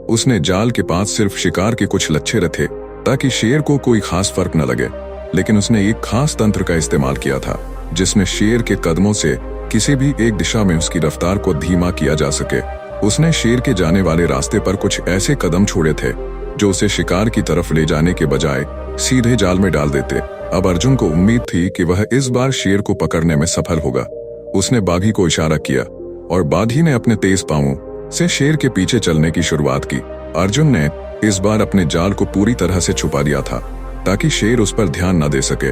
उसने जाल के पास सिर्फ शिकार के कुछ लच्छे रखे ताकि शेर को कोई खास फर्क न लगे, लेकिन उसने एक खास तंत्र का इस्तेमाल किया था जिसमें शेर के कदमों से किसी भी एक दिशा में उसकी रफ्तार को धीमा किया जा सके। उसने शेर के जाने वाले रास्ते पर कुछ ऐसे कदम छोड़े थे जो उसे शिकार की तरफ ले जाने के बजाय सीधे जाल में डाल देते। अब अर्जुन को उम्मीद थी कि वह इस बार शेर को पकड़ने में सफल होगा। उसने बाघी को इशारा किया और बाघी ने अपने तेज पांवों से शेर के पीछे चलने की शुरुआत की। अर्जुन ने इस बार अपने जाल को पूरी तरह से छुपा दिया था ताकि शेर उस पर ध्यान न दे सके।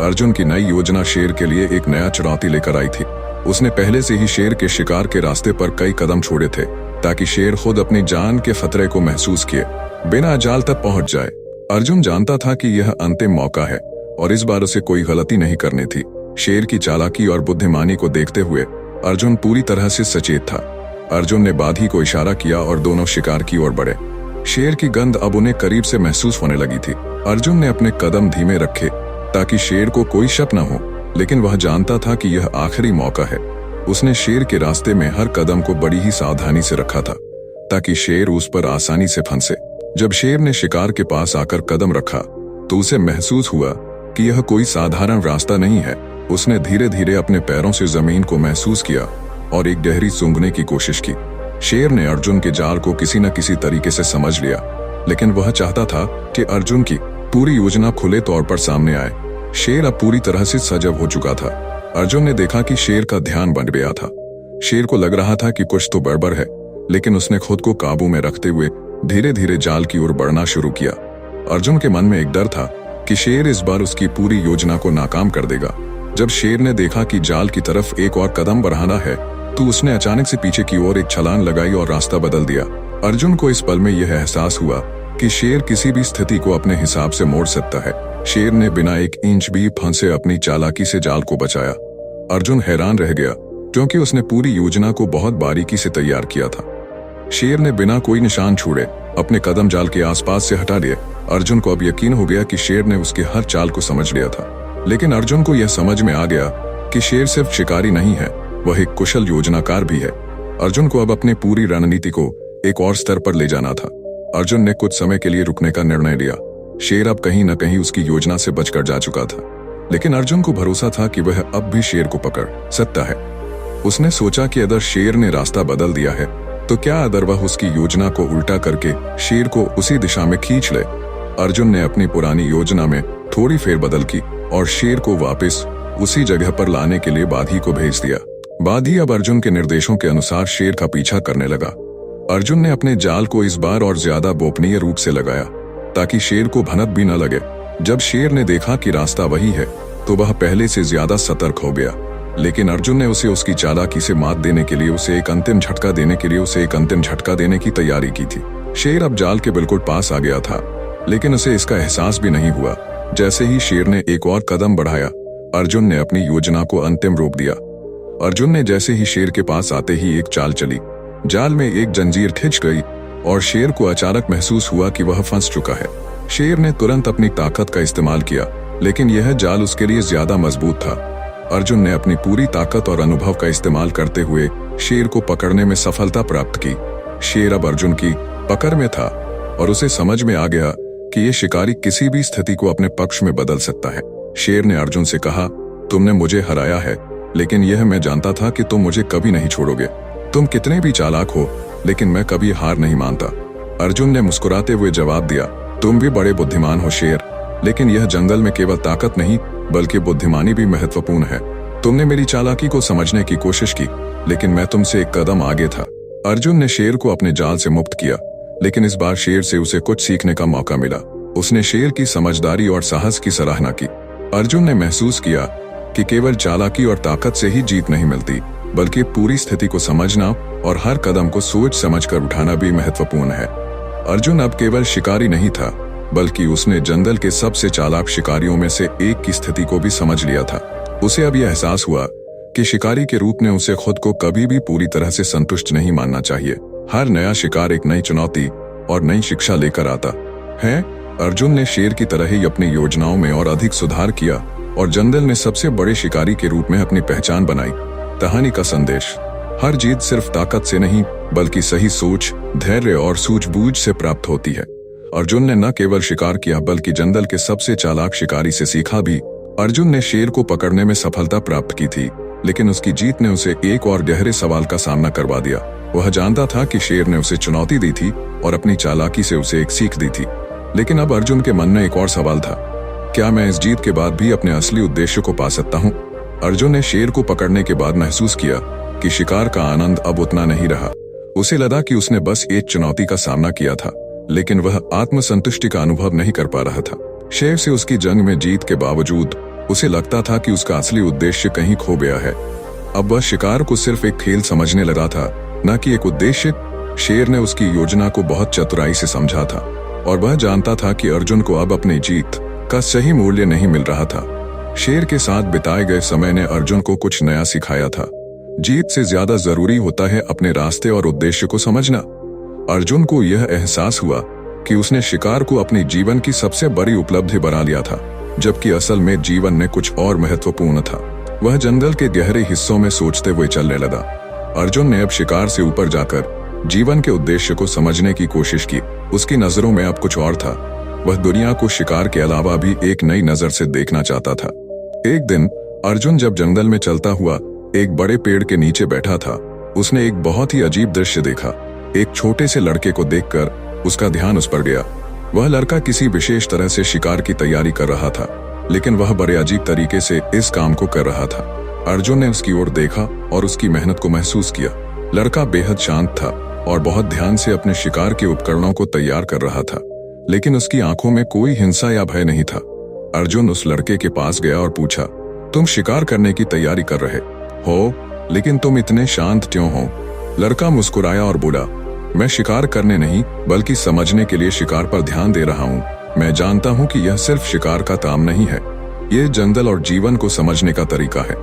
अर्जुन की नई योजना शेर के लिए एक नया चुनौती लेकर आई थी। उसने पहले से ही शेर के शिकार के रास्ते पर कई कदम छोड़े थे ताकि शेर खुद अपनी जान के खतरे को महसूस किए बिना जाल तक पहुंच जाए। अर्जुन जानता था कि यह अंतिम मौका है और इस बार उसे कोई गलती नहीं करनी थी। शेर की चालाकी और बुद्धिमानी को देखते हुए अर्जुन पूरी तरह से सचेत था। अर्जुन ने बाघी को इशारा किया और दोनों शिकार की ओर बढ़े। शेर की गंध अब उन्हें करीब से महसूस होने लगी थी। अर्जुन ने अपने कदम धीमे रखे ताकि शेर को कोई शक न हो, लेकिन वह जानता था कि यह आखिरी मौका है। उसने शेर के रास्ते में हर कदम को बड़ी ही सावधानी से रखा था ताकि शेर उस पर आसानी से फंसे। जब शेर ने शिकार के पास आकर कदम रखा तो उसे महसूस हुआ कि यह कोई साधारण रास्ता नहीं है। उसने धीरे धीरे अपने पैरों से जमीन को महसूस किया और एक गहरी सूंघने की कोशिश की। शेर ने अर्जुन के जाल को किसी न किसी तरीके से समझ लिया, लेकिन वह चाहता था कि अर्जुन की पूरी योजना खुले तौर पर सामने आए। शेर अब पूरी तरह से सजग हो चुका था। अर्जुन ने देखा कि शेर का ध्यान बन गया था। शेर को लग रहा था कि कुछ तो गड़बड़ है, लेकिन उसने खुद को काबू में रखते हुए धीरे धीरे जाल की ओर बढ़ना शुरू किया। अर्जुन के मन में एक डर था कि शेर इस बार उसकी पूरी योजना को नाकाम कर देगा। जब शेर ने देखा कि जाल की तरफ एक और कदम बढ़ाना है, तो उसने अचानक से पीछे की ओर एक छलांग लगाई और रास्ता बदल दिया। अर्जुन को इस पल में यह एहसास हुआ कि शेर किसी भी स्थिति को अपने हिसाब से मोड़ सकता है। शेर ने बिना एक इंच भी फंसे अपनी चालाकी से जाल को बचाया। अर्जुन हैरान रह गया, क्योंकि उसने पूरी योजना को बहुत बारीकी से तैयार किया था। शेर ने बिना कोई निशान छोड़े अपने कदम जाल के आसपास से हटा लिए। अर्जुन को अब यकीन हो गया कि शेर ने उसके हर चाल को समझ लिया था। लेकिन अर्जुन को यह समझ में आ गया कि शेर सिर्फ शिकारी नहीं है, वह एक कुशल योजनाकार भी है। अर्जुन को अब अपनी पूरी रणनीति को एक और स्तर पर ले जाना था। अर्जुन ने कुछ समय के लिए रुकने का निर्णय लिया। शेर अब कहीं न कहीं उसकी योजना से बचकर जा चुका था, लेकिन अर्जुन को भरोसा था कि वह अब भी शेर को पकड़ सकता है। उसने सोचा कि अगर शेर ने रास्ता बदल दिया है, तो क्या अगर वह उसकी योजना को उल्टा करके शेर को उसी दिशा में खींच ले। अर्जुन ने अपनी पुरानी योजना में थोड़ी फेरबदल की और शेर को वापस उसी जगह पर लाने के लिए बाधी को भेज दिया। बाधी अब अर्जुन के निर्देशों के अनुसार शेर का पीछा करने लगा। अर्जुन ने अपने जाल को इस बार और ज्यादा गोपनीय रूप से लगाया, ताकि शेर को भनक भी न लगे। जब शेर ने देखा कि रास्ता वही है, तो वह पहले से ज्यादा सतर्क हो गया। लेकिन अर्जुन ने उसे उसकी चालाकी से मात देने के लिए उसे एक अंतिम झटका देने की तैयारी की थी। शेर अब जाल के बिल्कुल पास आ गया था, लेकिन उसे इसका एहसास भी नहीं हुआ। जैसे ही शेर ने एक और कदम बढ़ाया, अर्जुन ने अपनी योजना को अंतिम रूप दिया। अर्जुन ने जैसे ही शेर के पास आते ही एक चाल चली। जाल में एक जंजीर खिंच गई और शेर को अचानक महसूस हुआ कि वह फंस चुका है। शेर ने तुरंत अपनी ताकत का इस्तेमाल किया, लेकिन यह जाल उसके लिए ज्यादा मजबूत था। अर्जुन ने अपनी पूरी ताकत और अनुभव का इस्तेमाल करते हुए शेर को पकड़ने में सफलता प्राप्त की। शेर अब अर्जुन की पकड़ में था और उसे समझ में आ गया कि ये शिकारी किसी भी स्थिति को अपने पक्ष में बदल सकता है। शेर ने अर्जुन से कहा, तुमने मुझे हराया है, लेकिन यह मैं जानता था कि तुम मुझे कभी नहीं छोड़ोगे। तुम कितने भी चालाक हो, लेकिन मैं कभी हार नहीं मानता। अर्जुन ने मुस्कुराते हुए जवाब दिया, तुम भी बड़े बुद्धिमान हो शेर, लेकिन यह जंगल में केवल ताकत नहीं बल्कि बुद्धिमानी भी महत्वपूर्ण है। तुमने मेरी चालाकी को समझने की कोशिश की, लेकिन मैं तुमसे एक कदम आगे था। अर्जुन ने शेर को अपने जाल से मुक्त किया, लेकिन इस बार शेर से उसे कुछ सीखने का मौका मिला। उसने शेर की समझदारी और साहस की सराहना की। अर्जुन ने महसूस किया कि केवल चालाकी और ताकत से ही जीत नहीं मिलती, बल्कि पूरी स्थिति को समझना और हर कदम को सोच समझकर उठाना भी महत्वपूर्ण है। अर्जुन अब केवल शिकारी नहीं था, बल्कि उसने जंगल के सबसे चालाक शिकारियों में से एक की स्थिति को भी समझ लिया था। उसे अब यह एहसास हुआ कि शिकारी के रूप में उसे खुद को कभी भी पूरी तरह से संतुष्ट नहीं मानना चाहिए। हर नया शिकार एक नई चुनौती और नई शिक्षा लेकर आता है। अर्जुन ने शेर की तरह ही अपनी योजनाओं में और अधिक सुधार किया और जंगल में सबसे बड़े शिकारी के रूप में अपनी पहचान बनाई। कहानी का संदेश, हर जीत सिर्फ ताकत से नहीं बल्कि सही सोच, धैर्य और सूझबूझ से प्राप्त होती है। अर्जुन ने न केवल शिकार किया बल्कि जंगल के सबसे चालाक शिकारी से सीखा भी। अर्जुन ने शेर को पकड़ने में सफलता प्राप्त की थी, लेकिन उसकी जीत ने उसे एक और गहरे सवाल का सामना करवा दिया। वह जानता था कि शेर ने उसे चुनौती दी थी और अपनी चालाकी से उसे एक सीख दी थी, लेकिन अब अर्जुन के मन में एक और सवाल था, क्या मैं इस जीत के बाद भी अपने असली उद्देश्य को पा सकता हूँ? अर्जुन ने शेर को पकड़ने के बाद महसूस किया कि शिकार का आनंद अब उतना नहीं रहा। उसे लगा कि उसने बस एक चुनौती का सामना किया था, लेकिन वह आत्मसंतुष्टि का अनुभव नहीं कर पा रहा था। शेर से उसकी जंग में जीत के बावजूद उसे लगता था कि उसका असली उद्देश्य कहीं खो गया है। अब वह शिकार को सिर्फ एक खेल समझने लगा था, न कि एक उद्देश्य। शेर ने उसकी योजना को बहुत चतुराई से समझा था और वह जानता था कि अर्जुन को अब अपनी जीत का सही मूल्य नहीं मिल रहा था। शेर के साथ बिताए गए समय ने अर्जुन को कुछ नया सिखाया था। जीत से ज्यादा जरूरी होता है अपने रास्ते और उद्देश्य को समझना। अर्जुन को यह एहसास हुआ कि उसने शिकार को अपनी जीवन की सबसे बड़ी उपलब्धि बना लिया था, जबकि असल में जीवन में कुछ और महत्वपूर्ण था। वह जंगल के गहरे हिस्सों में सोचते हुए चलने लगा। अर्जुन ने अब शिकार से ऊपर जाकर जीवन के उद्देश्य को समझने की कोशिश की। उसकी नजरों में अब कुछ और था। वह दुनिया को शिकार के अलावा भी एक नई नजर से देखना चाहता था। एक दिन अर्जुन जब जंगल में चलता हुआ एक बड़े पेड़ के नीचे बैठा था, उसने एक बहुत ही अजीब दृश्य देखा। एक छोटे से लड़के को देखकर उसका ध्यान उस पर गया। वह लड़का किसी विशेष तरह से शिकार की तैयारी कर रहा था, लेकिन वह बड़े अजीब तरीके से इस काम को कर रहा था। अर्जुन ने उसकी ओर देखा और उसकी मेहनत को महसूस किया। लड़का बेहद शांत था और बहुत ध्यान से अपने शिकार के उपकरणों को तैयार कर रहा था, लेकिन उसकी आंखों में कोई हिंसा या भय नहीं था। अर्जुन उस लड़के के पास गया और पूछा, तुम शिकार करने की तैयारी कर रहे हो, लेकिन तुम इतने शांत क्यों हो? लड़का मुस्कुराया और बोला, मैं शिकार करने नहीं बल्कि समझने के लिए शिकार पर ध्यान दे रहा हूँ। मैं जानता हूँ कि यह सिर्फ शिकार का काम नहीं है, ये जंगल और जीवन को समझने का तरीका है।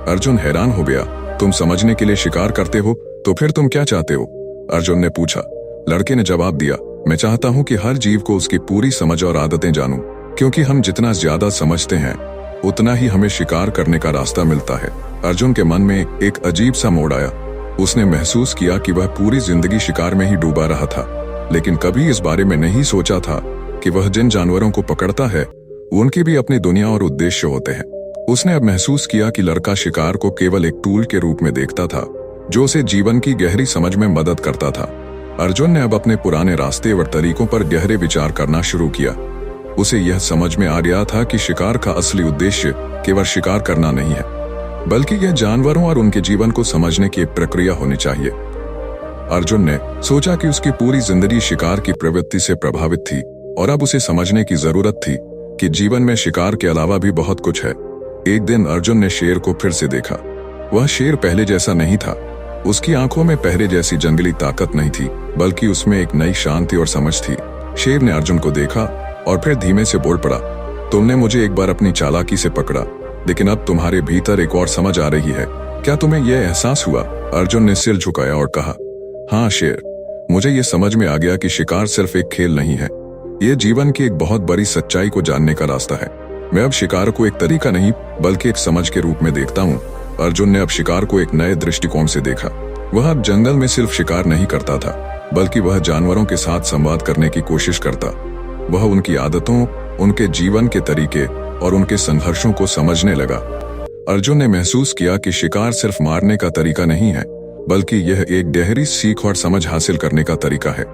अर्जुन हैरान हो गया, तुम समझने के लिए शिकार करते हो, तो फिर तुम क्या चाहते हो? अर्जुन ने पूछा। लड़के ने जवाब दिया, मैं चाहता हूँ कि हर जीव को उसकी पूरी समझ और आदतें जानूं, क्योंकि हम जितना ज्यादा समझते हैं उतना ही हमें शिकार करने का रास्ता मिलता है। अर्जुन के मन में एक अजीब सा मोड़ आया। उसने महसूस किया कि वह पूरी जिंदगी शिकार में ही डूबा रहा था, लेकिन कभी इस बारे में नहीं सोचा था कि वह जिन जानवरों को पकड़ता है उनकी भी अपनी दुनिया और उद्देश्य होते हैं। उसने अब महसूस किया कि लड़का शिकार को केवल एक टूल के रूप में देखता था, जो उसे जीवन की गहरी समझ में मदद करता था। अर्जुन ने अब अपने पुराने रास्ते और तरीकों पर गहरे विचार करना शुरू किया। उसे यह समझ में आ गया था कि शिकार का असली उद्देश्य केवल शिकार करना नहीं है, बल्कि यह जानवरों और उनके जीवन को समझने की एक प्रक्रिया होनी चाहिए। अर्जुन ने सोचा कि उसकी पूरी जिंदगी शिकार की प्रवृत्ति से प्रभावित थी और अब उसे समझने की जरूरत थी कि जीवन में शिकार के अलावा भी बहुत कुछ है। एक दिन अर्जुन ने शेर को फिर से देखा। वह शेर पहले जैसा नहीं था। उसकी आंखों में पहले जैसी जंगली ताकत नहीं थी, बल्कि उसमें एक नई शांति और समझ थी। शेर ने अर्जुन को देखा और फिर धीमे से बोल पड़ा, तुमने मुझे एक बार अपनी चालाकी से पकड़ा, लेकिन अब तुम्हारे भीतर एक और समझ आ रही है। क्या तुम्हें यह एहसास हुआ? अर्जुन ने सिर झुकाया और कहा, हाँ शेर, मुझे ये समझ में आ गया कि शिकार सिर्फ एक खेल नहीं है, ये जीवन की एक बहुत बड़ी सच्चाई को जानने का रास्ता है। मैं अब शिकार को एक तरीका नहीं बल्कि एक समझ के रूप में देखता हूँ। अर्जुन ने अब शिकार को एक नए दृष्टिकोण से देखा। वह अब जंगल में सिर्फ शिकार नहीं करता था, बल्कि वह जानवरों के साथ संवाद करने की कोशिश करता। वह उनकी आदतों, उनके जीवन के तरीके और उनके संघर्षों को समझने लगा। अर्जुन ने महसूस किया कि शिकार सिर्फ मारने का तरीका नहीं है, बल्कि यह एक गहरी सीख और समझ हासिल करने का तरीका है।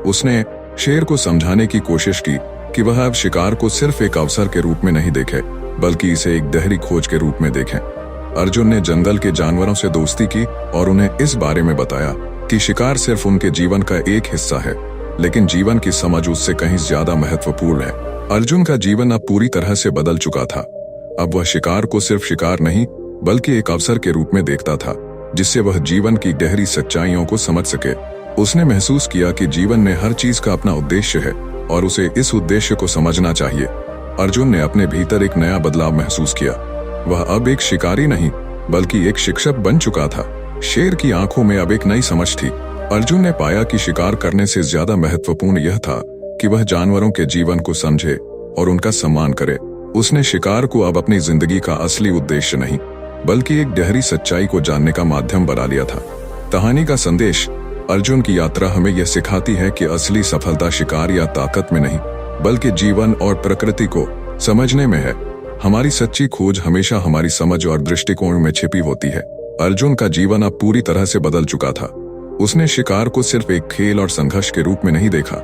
उसने शेर को समझाने की कोशिश की कि वह अब शिकार को सिर्फ एक अवसर के रूप में नहीं देखे, बल्कि इसे एक गहरी खोज के रूप में देखें। अर्जुन ने जंगल के जानवरों से दोस्ती की और उन्हें इस बारे में बताया कि शिकार सिर्फ उनके जीवन का एक हिस्सा है, लेकिन जीवन की समझ उससे कहीं ज्यादा महत्वपूर्ण है। अर्जुन का जीवन अब पूरी तरह से बदल चुका था। अब वह शिकार को सिर्फ शिकार नहीं बल्कि एक अवसर के रूप में देखता था, जिससे वह जीवन की गहरी सच्चाइयों को समझ सके। उसने महसूस किया कि जीवन में हर चीज का अपना उद्देश्य है और उसे इस उद्देश्य को समझना चाहिए। अर्जुन ने अपने भीतर एक नया बदलाव महसूस किया। वह अब एक शिकारी नहीं बल्कि एक शिक्षक बन चुका था। शेर की आंखों में अब एक नई समझ थी। अर्जुन ने पाया कि शिकार करने से ज्यादा महत्वपूर्ण यह था कि वह जानवरों के जीवन को समझे और उनका सम्मान करे। उसने शिकार को अब अपनी जिंदगी का असली उद्देश्य नहीं बल्कि एक गहरी सच्चाई को जानने का माध्यम बना लिया था। कहानी का संदेश, अर्जुन की यात्रा हमें यह सिखाती है कि असली सफलता शिकार या ताकत में नहीं बल्कि जीवन और प्रकृति को समझने में है। हमारी सच्ची खोज हमेशा हमारी समझ और दृष्टिकोण में छिपी होती है। अर्जुन का जीवन अब पूरी तरह से बदल चुका था। उसने शिकार को सिर्फ एक खेल और संघर्ष के रूप में नहीं देखा,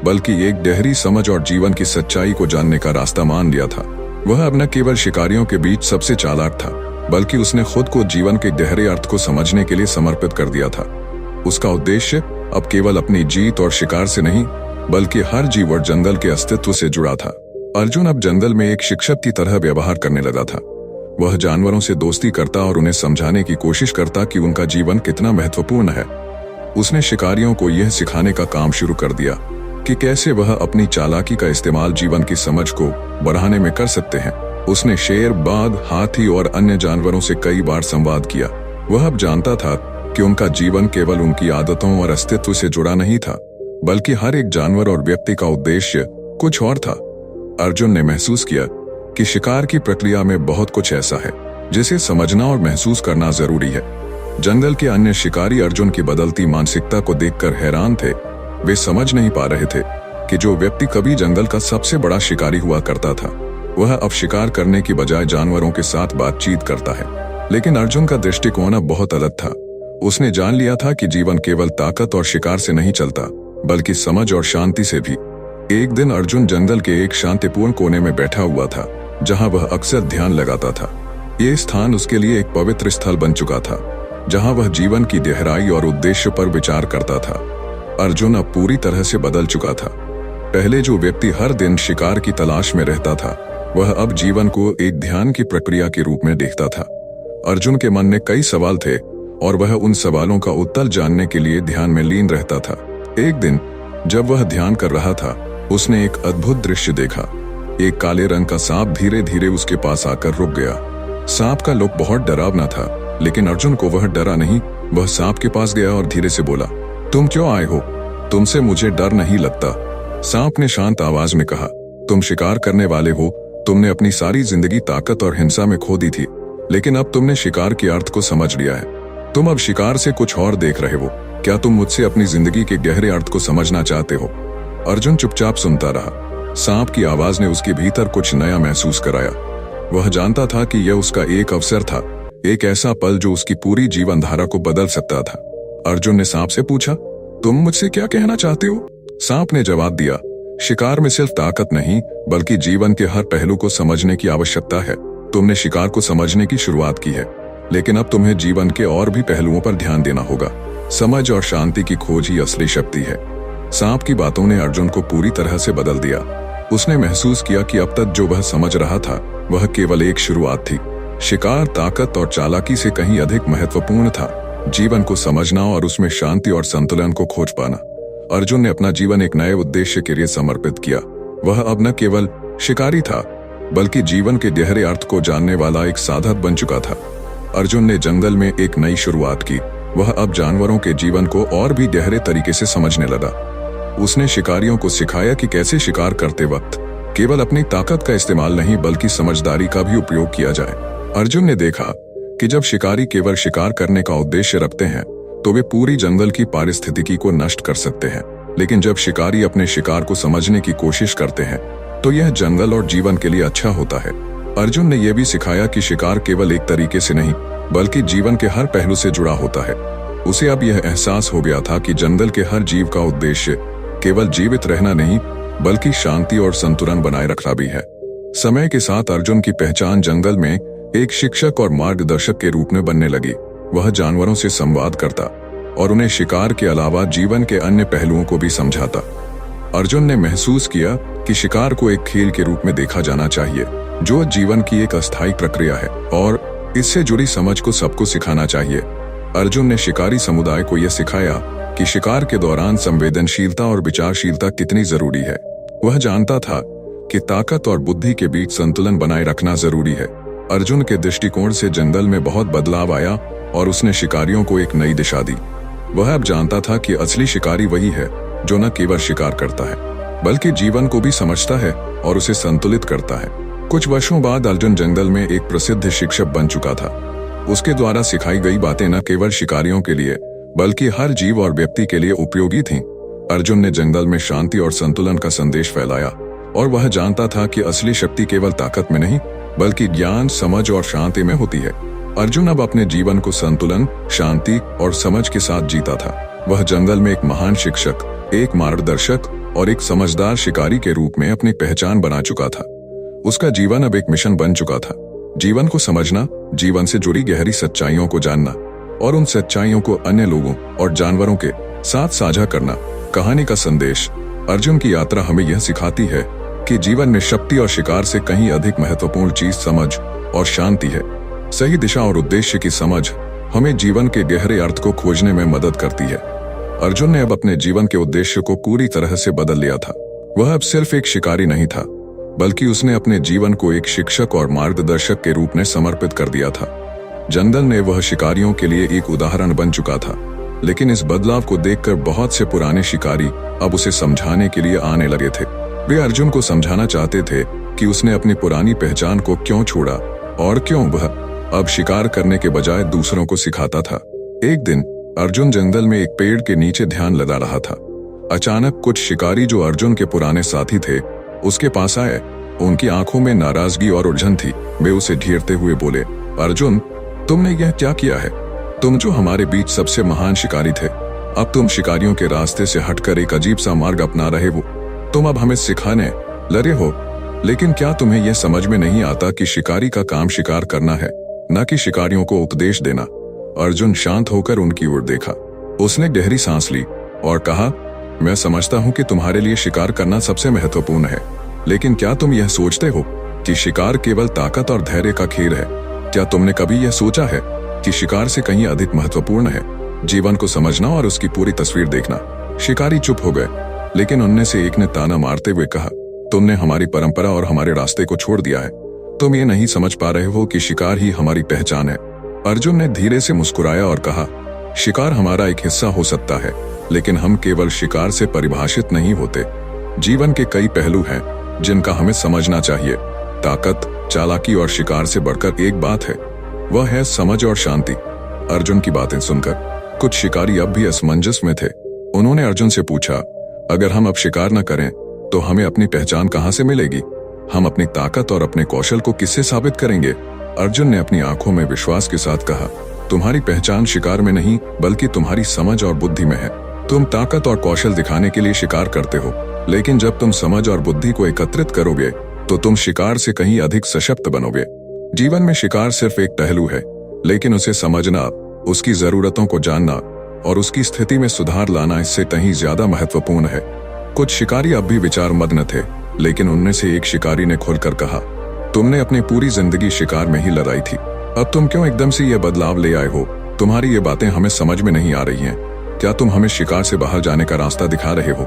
बल्कि एक गहरी समझ और जीवन की सच्चाई को जानने का रास्ता मान लिया था। वह अब न केवल शिकारियों के बीच सबसे चालाक था, बल्कि उसने खुद को जीवन के गहरे अर्थ को समझने के लिए समर्पित कर दिया था। उसका उद्देश्य अब केवल अपनी जीत और शिकार से नहीं बल्कि हर जीव और जंगल के अस्तित्व से जुड़ा था। अर्जुन अब जंगल में एक शिक्षक की तरह व्यवहार करने लगा था। वह जानवरों से दोस्ती करता और उन्हें समझाने की कोशिश करता कि उनका जीवन कितना महत्वपूर्ण है। उसने शिकारियों को यह सिखाने का काम शुरू कर दिया कि कैसे वह अपनी चालाकी का इस्तेमाल जीवन की समझ को बढ़ाने में कर सकते हैं। उसने शेर, बाघ, हाथी और अन्य जानवरों से कई बार संवाद किया। वह अब जानता था कि उनका जीवन केवल उनकी आदतों और अस्तित्व से जुड़ा नहीं था, बल्कि हर एक जानवर और व्यक्ति का उद्देश्य कुछ और था। अर्जुन ने महसूस किया कि शिकार की प्रक्रिया में बहुत कुछ ऐसा है जिसे समझना और महसूस करना जरूरी है। जंगल के अन्य शिकारी अर्जुन की बदलती मानसिकता को देखकर हैरान थे। वे समझ नहीं पा रहे थे कि जो व्यक्ति कभी जंगल का सबसे बड़ा शिकारी हुआ करता था, वह अब शिकार करने की बजाय जानवरों के साथ बातचीत करता है। लेकिन अर्जुन का दृष्टिकोण अब बहुत अलग था। उसने जान लिया था कि जीवन केवल ताकत और शिकार से नहीं चलता, बल्कि समझ और शांति से भी। एक दिन अर्जुन जंगल के एक शांतिपूर्ण कोने में बैठा हुआ था, जहां वह अक्सर ध्यान लगाता था। ये स्थान उसके लिए एक पवित्र स्थल बन चुका था, जहां वह जीवन की गहराई और उद्देश्य पर विचार करता था। अर्जुन अब पूरी तरह से बदल चुका था। पहले जो व्यक्ति हर दिन शिकार की तलाश में रहता था, वह अब जीवन को एक ध्यान की प्रक्रिया के रूप में देखता था। अर्जुन के मन में कई सवाल थे और वह उन सवालों का उत्तर जानने के लिए ध्यान में लीन रहता था। एक दिन जब वह ध्यान कर रहा था, उसने एक अद्भुत दृश्य देखा। एक काले रंग का सांप धीरे धीरे उसके पास आकर रुक गया। सांप का लुक बहुत डरावना था, लेकिन अर्जुन को वह डरा नहीं। वह सांप के पास गया और धीरे से बोला, तुम क्यों आए हो? तुमसे मुझे डर नहीं लगता। सांप ने शांत आवाज में कहा, तुम शिकार करने वाले हो। तुमने अपनी सारी जिंदगी ताकत और हिंसा में खो दी थी, लेकिन अब तुमने शिकार के अर्थ को समझ लिया है। तुम अब शिकार से कुछ और देख रहे हो। क्या तुम मुझसे अपनी जिंदगी के गहरे अर्थ को समझना चाहते हो? अर्जुन चुपचाप सुनता रहा। सांप की आवाज ने उसके भीतर कुछ नया महसूस कराया। वह जानता था कि यह उसका एक अवसर था, एक ऐसा पल जो उसकी पूरी जीवन धारा को बदल सकता था। अर्जुन ने सांप से पूछा, तुम मुझसे क्या कहना चाहते हो? सांप ने जवाब दिया, शिकार में सिर्फ ताकत नहीं, बल्कि जीवन के हर पहलू को समझने की आवश्यकता है। तुमने शिकार को समझने की शुरुआत की है, लेकिन अब तुम्हें जीवन के और भी पहलुओं पर ध्यान देना होगा। समझ और शांति की खोज ही असली शक्ति है। सांप की बातों ने अर्जुन को पूरी तरह से बदल दिया। उसने महसूस किया कि अब तक जो वह समझ रहा था, वह केवल एक शुरुआत थी। शिकार ताकत और चालाकी से कहीं अधिक महत्वपूर्ण था। जीवन को समझना और उसमें शांति और संतुलन को खोज पाना। अर्जुन ने अपना जीवन एक नए उद्देश्य के लिए समर्पित किया। वह अब न केवल शिकारी था, बल्कि जीवन के गहरे अर्थ को जानने वाला एक साधक बन चुका था। अर्जुन ने जंगल में एक नई शुरुआत की। वह अब जानवरों के जीवन को और भी गहरे तरीके से समझने लगा। उसने शिकारियों को सिखाया कि कैसे शिकार करते वक्त केवल अपनी ताकत का इस्तेमाल नहीं, बल्कि समझदारी का भी उपयोग किया जाए। अर्जुन ने देखा कि जब शिकारी केवल शिकार करने का उद्देश्य रखते हैं, तो वे पूरी जंगल की पारिस्थितिकी को नष्ट कर सकते हैं। लेकिन जब शिकारी अपने शिकार को समझने की कोशिश करते हैं, तो यह जंगल और जीवन के लिए अच्छा होता है। अर्जुन ने यह भी सिखाया कि शिकार केवल एक तरीके से नहीं, बल्कि जीवन के हर पहलू से जुड़ा होता है। उसे अब यह एहसास हो गया था कि जंगल के हर जीव का उद्देश्य केवल जीवित रहना नहीं, बल्कि शांति और संतुलन बनाए रखना भी है। समय के साथ अर्जुन की पहचान जंगल में एक शिक्षक और मार्गदर्शक के रूप में बनने लगी। वह जानवरों से संवाद करता और उन्हें शिकार के अलावा जीवन के अन्य पहलुओं को भी समझाता। अर्जुन ने महसूस किया कि शिकार को एक खेल के रूप में देखा जाना चाहिए, जो जीवन की एक अस्थायी प्रक्रिया है, और इससे जुड़ी समझ को सबको सिखाना चाहिए। अर्जुन ने शिकारी समुदाय को यह सिखाया कि शिकार के दौरान संवेदनशीलता और विचारशीलता कितनी जरूरी है। वह जानता था कि ताकत और बुद्धि के बीच संतुलन बनाए रखना जरूरी है। अर्जुन के दृष्टिकोण से जंगल में बहुत बदलाव आया और उसने शिकारियों को एक नई दिशा दी। वह अब जानता था कि असली शिकारी वही है जो न केवल शिकार करता है, बल्कि जीवन को भी समझता है और उसे संतुलित करता है। कुछ वर्षों बाद अर्जुन जंगल में एक प्रसिद्ध शिक्षक बन चुका था। उसके द्वारा सिखाई गई बातें न केवल शिकारियों के लिए, बल्कि हर जीव और व्यक्ति के लिए उपयोगी थीं। अर्जुन ने जंगल में शांति और संतुलन का संदेश फैलाया, और वह जानता था कि असली शक्ति केवल ताकत में नहीं, बल्कि ज्ञान, समझ और शांति में होती है। अर्जुन अब अपने जीवन को संतुलन, शांति और समझ के साथ जीता था। वह जंगल में एक महान शिक्षक, एक मार्गदर्शक और एक समझदार शिकारी के रूप में अपनी पहचान बना चुका था। उसका जीवन अब एक मिशन बन चुका था, जीवन को समझना, जीवन से जुड़ी गहरी सच्चाइयों को जानना और उन सच्चाइयों को अन्य लोगों और जानवरों के साथ साझा करना। कहानी का संदेश। अर्जुन की यात्रा हमें यह सिखाती है कि जीवन में शक्ति और शिकार से कहीं अधिक महत्वपूर्ण चीज समझ और शांति है। सही दिशा और उद्देश्य की समझ हमें जीवन के गहरे अर्थ को खोजने में मदद करती है। अर्जुन ने अब अपने जीवन के उद्देश्य को पूरी तरह से बदल लिया था। वह अब सिर्फ एक शिकारी नहीं था, बल्कि उसने अपने जीवन को एक शिक्षक और मार्गदर्शक के रूप में समर्पित कर दिया था। जंगल में वह शिकारियों के लिए एक उदाहरण बन चुका था, लेकिन इस बदलाव को देखकर बहुत से पुराने शिकारी अब उसे समझाने के लिए आने लगे थे। वे अर्जुन को समझाना चाहते थे कि उसने अपनी पुरानी पहचान को क्यों छोड़ा और क्यों वह अब शिकार करने के बजाय दूसरों को सिखाता था। एक दिन अर्जुन जंगल में एक पेड़ के नीचे ध्यान लगा रहा था। अचानक कुछ शिकारी जो अर्जुन के पुराने साथी थे, उसके पास आए। उनकी आंखों में नाराजगी और उलझन थी। वे उसे घेरते हुए बोले, अर्जुन, तुमने यह क्या किया है? तुम जो हमारे बीच सबसे महान शिकारी थे, अब तुम शिकारियों के रास्ते से हटकर एक अजीब सा मार्ग अपना रहे हो। तुम अब हमें सिखाने लगे हो, लेकिन क्या तुम्हें यह समझ में नहीं आता कि शिकारी का काम शिकार करना है, न कि शिकारियों को उपदेश देना। अर्जुन शांत होकर उनकी ओर देखा। उसने गहरी सांस ली और कहा, मैं समझता हूं कि तुम्हारे लिए शिकार करना सबसे महत्वपूर्ण है, लेकिन क्या तुम यह सोचते हो कि शिकार केवल ताकत और धैर्य का खेल है? क्या तुमने कभी यह सोचा है कि शिकार से कहीं अधिक महत्वपूर्ण है जीवन को समझना और उसकी पूरी तस्वीर देखना? शिकारी चुप हो गए, लेकिन उनमें से एक ने ताना मारते हुए कहा, तुमने हमारी परंपरा और हमारे रास्ते को छोड़ दिया है। तुम ये नहीं समझ पा रहे हो कि शिकार ही हमारी पहचान है। अर्जुन ने धीरे से मुस्कुराया और कहा, शिकार हमारा एक हिस्सा हो सकता है, लेकिन हम केवल शिकार से परिभाषित नहीं होते। जीवन के कई पहलू हैं जिनका हमें समझना चाहिए। ताकत, चालाकी और शिकार से बढ़कर एक बात है, वह है समझ और शांति। अर्जुन की बातें सुनकर कुछ शिकारी अब भी असमंजस में थे। उन्होंने अर्जुन से पूछा, अगर हम अब शिकार न करें तो हमें अपनी पहचान कहां से मिलेगी? हम अपनी ताकत और अपने कौशल को किससे साबित करेंगे? अर्जुन ने अपनी आंखों में विश्वास के साथ कहा, तुम्हारी पहचान शिकार में नहीं बल्कि तुम्हारी समझ और बुद्धि में है। तुम ताकत और कौशल दिखाने के लिए शिकार करते हो, लेकिन जब तुम समझ और बुद्धि को एकत्रित करोगे तो तुम शिकार से कहीं अधिक सशक्त बनोगे। जीवन में शिकार सिर्फ एक पहलू है, लेकिन उसे समझना, उसकी जरूरतों को जानना और उसकी स्थिति में सुधार लाना इससे कहीं ज्यादा महत्वपूर्ण है। कुछ शिकारी अब भी विचार मग्न थे, लेकिन उनमें से एक शिकारी ने खुलकर कहा, तुमने अपनी पूरी जिंदगी शिकार में ही लगाई थी, अब तुम क्यों एकदम से यह बदलाव ले आए हो? तुम्हारी ये बातें हमें समझ में नहीं आ रही हैं। क्या तुम हमें शिकार से बाहर जाने का रास्ता दिखा रहे हो?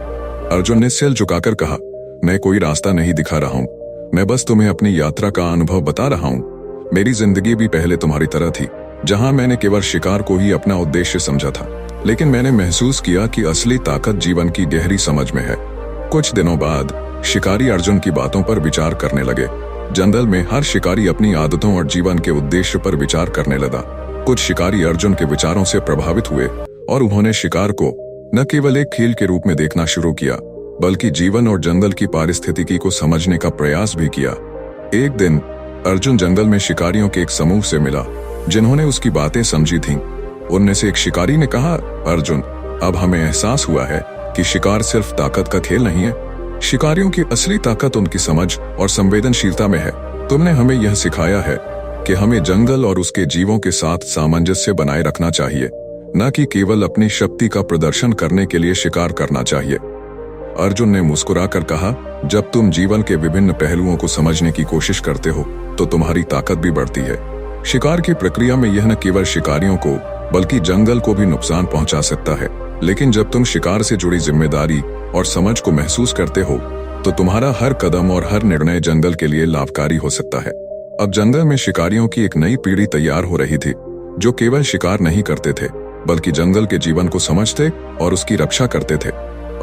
अर्जुन ने सिर झुकाकर कहा, मैं कोई रास्ता नहीं दिखा रहा हूँ, मैं बस तुम्हें अपनी यात्रा का अनुभव बता रहा हूँ। मेरी जिंदगी भी पहले तुम्हारी तरह थी, जहाँ मैंने केवल शिकार को ही अपना उद्देश्य समझा था, लेकिन मैंने महसूस किया कि असली ताकत जीवन की गहरी समझ में है। कुछ दिनों बाद शिकारी अर्जुन की बातों पर विचार करने लगे। जंगल में हर शिकारी अपनी आदतों और जीवन के उद्देश्य पर विचार करने लगा। कुछ शिकारी अर्जुन के विचारों से प्रभावित हुए और उन्होंने शिकार को न केवल एक खेल के रूप में देखना शुरू किया, बल्कि जीवन और जंगल की पारिस्थितिकी को समझने का प्रयास भी किया। एक दिन अर्जुन जंगल में शिकारियों के एक समूह से मिला, जिन्होंने उसकी बातें समझी थीं। उनमें से एक शिकारी ने कहा, अर्जुन, अब हमें एहसास हुआ है कि शिकार सिर्फ ताकत का खेल नहीं है। शिकारियों की असली ताकत उनकी समझ और संवेदनशीलता में है। तुमने हमें यह सिखाया है कि हमें जंगल और उसके जीवों के साथ सामंजस्य बनाए रखना चाहिए, न कि केवल अपनी शक्ति का प्रदर्शन करने के लिए शिकार करना चाहिए। अर्जुन ने मुस्कुराकर कहा, जब तुम जीवन के विभिन्न पहलुओं को समझने की कोशिश करते हो तो तुम्हारी ताकत भी बढ़ती है। शिकार की प्रक्रिया में यह न केवल शिकारियों को बल्कि जंगल को भी नुकसान पहुंचा सकता है, लेकिन जब तुम शिकार से जुड़ी जिम्मेदारी और समझ को महसूस करते हो तो तुम्हारा हर कदम और हर निर्णय जंगल के लिए लाभकारी हो सकता है। अब जंगल में शिकारियों की एक नई पीढ़ी तैयार हो रही थी, जो केवल शिकार नहीं करते थे बल्कि जंगल के जीवन को समझते और उसकी रक्षा करते थे।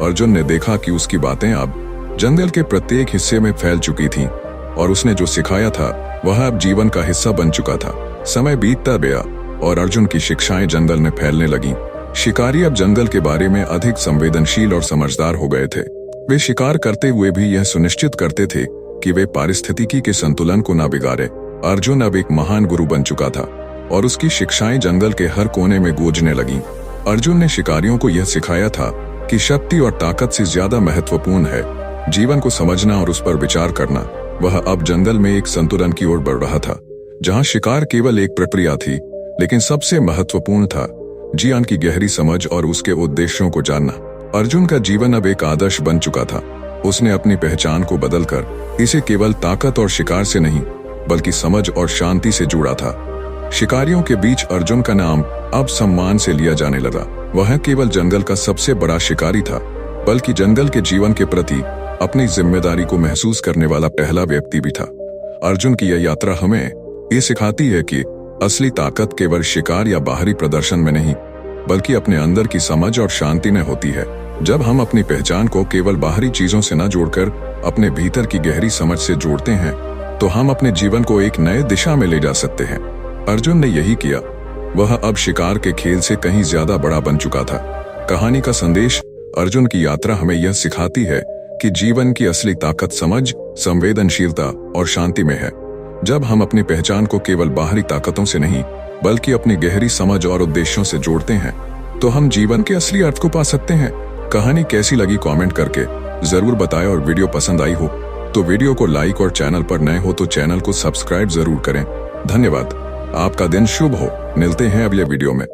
अर्जुन ने देखा कि उसकी बातें अब जंगल के प्रत्येक हिस्से में फैल चुकी थीं और उसने जो सिखाया था वह अब जीवन का हिस्सा बन चुका था। समय बीतता गया और अर्जुन की शिक्षाएं जंगल में फैलने लगीं। शिकारी अब जंगल के बारे में अधिक संवेदनशील और समझदार हो गए थे। वे शिकार करते हुए भी यह सुनिश्चित करते थे कि वे पारिस्थितिकी के संतुलन को न बिगाड़े। अर्जुन अब एक महान गुरु बन चुका था और उसकी शिक्षाएं जंगल के हर कोने में गूंजने लगीं। अर्जुन ने शिकारियों को यह सिखाया था कि शक्ति और ताकत से ज्यादा महत्वपूर्ण है जीवन को समझना और उस पर विचार करना। वह अब जंगल में एक संतुलन की ओर बढ़ रहा था, जहां शिकार केवल एक प्रक्रिया थी, लेकिन सबसे महत्वपूर्ण था जीवन की गहरी समझ और उसके उद्देश्यों को जानना। अर्जुन का जीवन अब एक आदर्श बन चुका था। उसने अपनी पहचान को बदलकर इसे केवल ताकत और शिकार से नहीं बल्कि समझ और शांति से जोड़ा था। शिकारियों के बीच अर्जुन का नाम अब सम्मान से लिया जाने लगा। वह केवल जंगल का सबसे बड़ा शिकारी था, बल्कि जंगल के जीवन के प्रति अपनी जिम्मेदारी को महसूस करने वाला पहला व्यक्ति भी था। अर्जुन की यह यात्रा हमें ये सिखाती है कि असली ताकत केवल शिकार या बाहरी प्रदर्शन में नहीं, बल्कि अपने अंदर की समझ और शांति में होती है। जब हम अपनी पहचान को केवल बाहरी चीजों से न जोड़कर अपने भीतर की गहरी समझ से जोड़ते हैं, तो हम अपने जीवन को एक नए दिशा में ले जा सकते हैं। अर्जुन ने यही किया। वह अब शिकार के खेल से कहीं ज्यादा बड़ा बन चुका था। कहानी का संदेश, अर्जुन की यात्रा हमें यह सिखाती है कि जीवन की असली ताकत समझ, संवेदनशीलता और शांति में है। जब हम अपनी पहचान को केवल बाहरी ताकतों से नहीं बल्कि अपनी गहरी समझ और उद्देश्यों से जोड़ते हैं, तो हम जीवन के असली अर्थ को पा सकते हैं। कहानी कैसी लगी कमेंट करके जरूर बताएं और वीडियो पसंद आई हो तो वीडियो को लाइक और चैनल पर नए हो तो चैनल को सब्सक्राइब जरूर करें। धन्यवाद। आपका दिन शुभ हो। मिलते हैं अगले वीडियो में।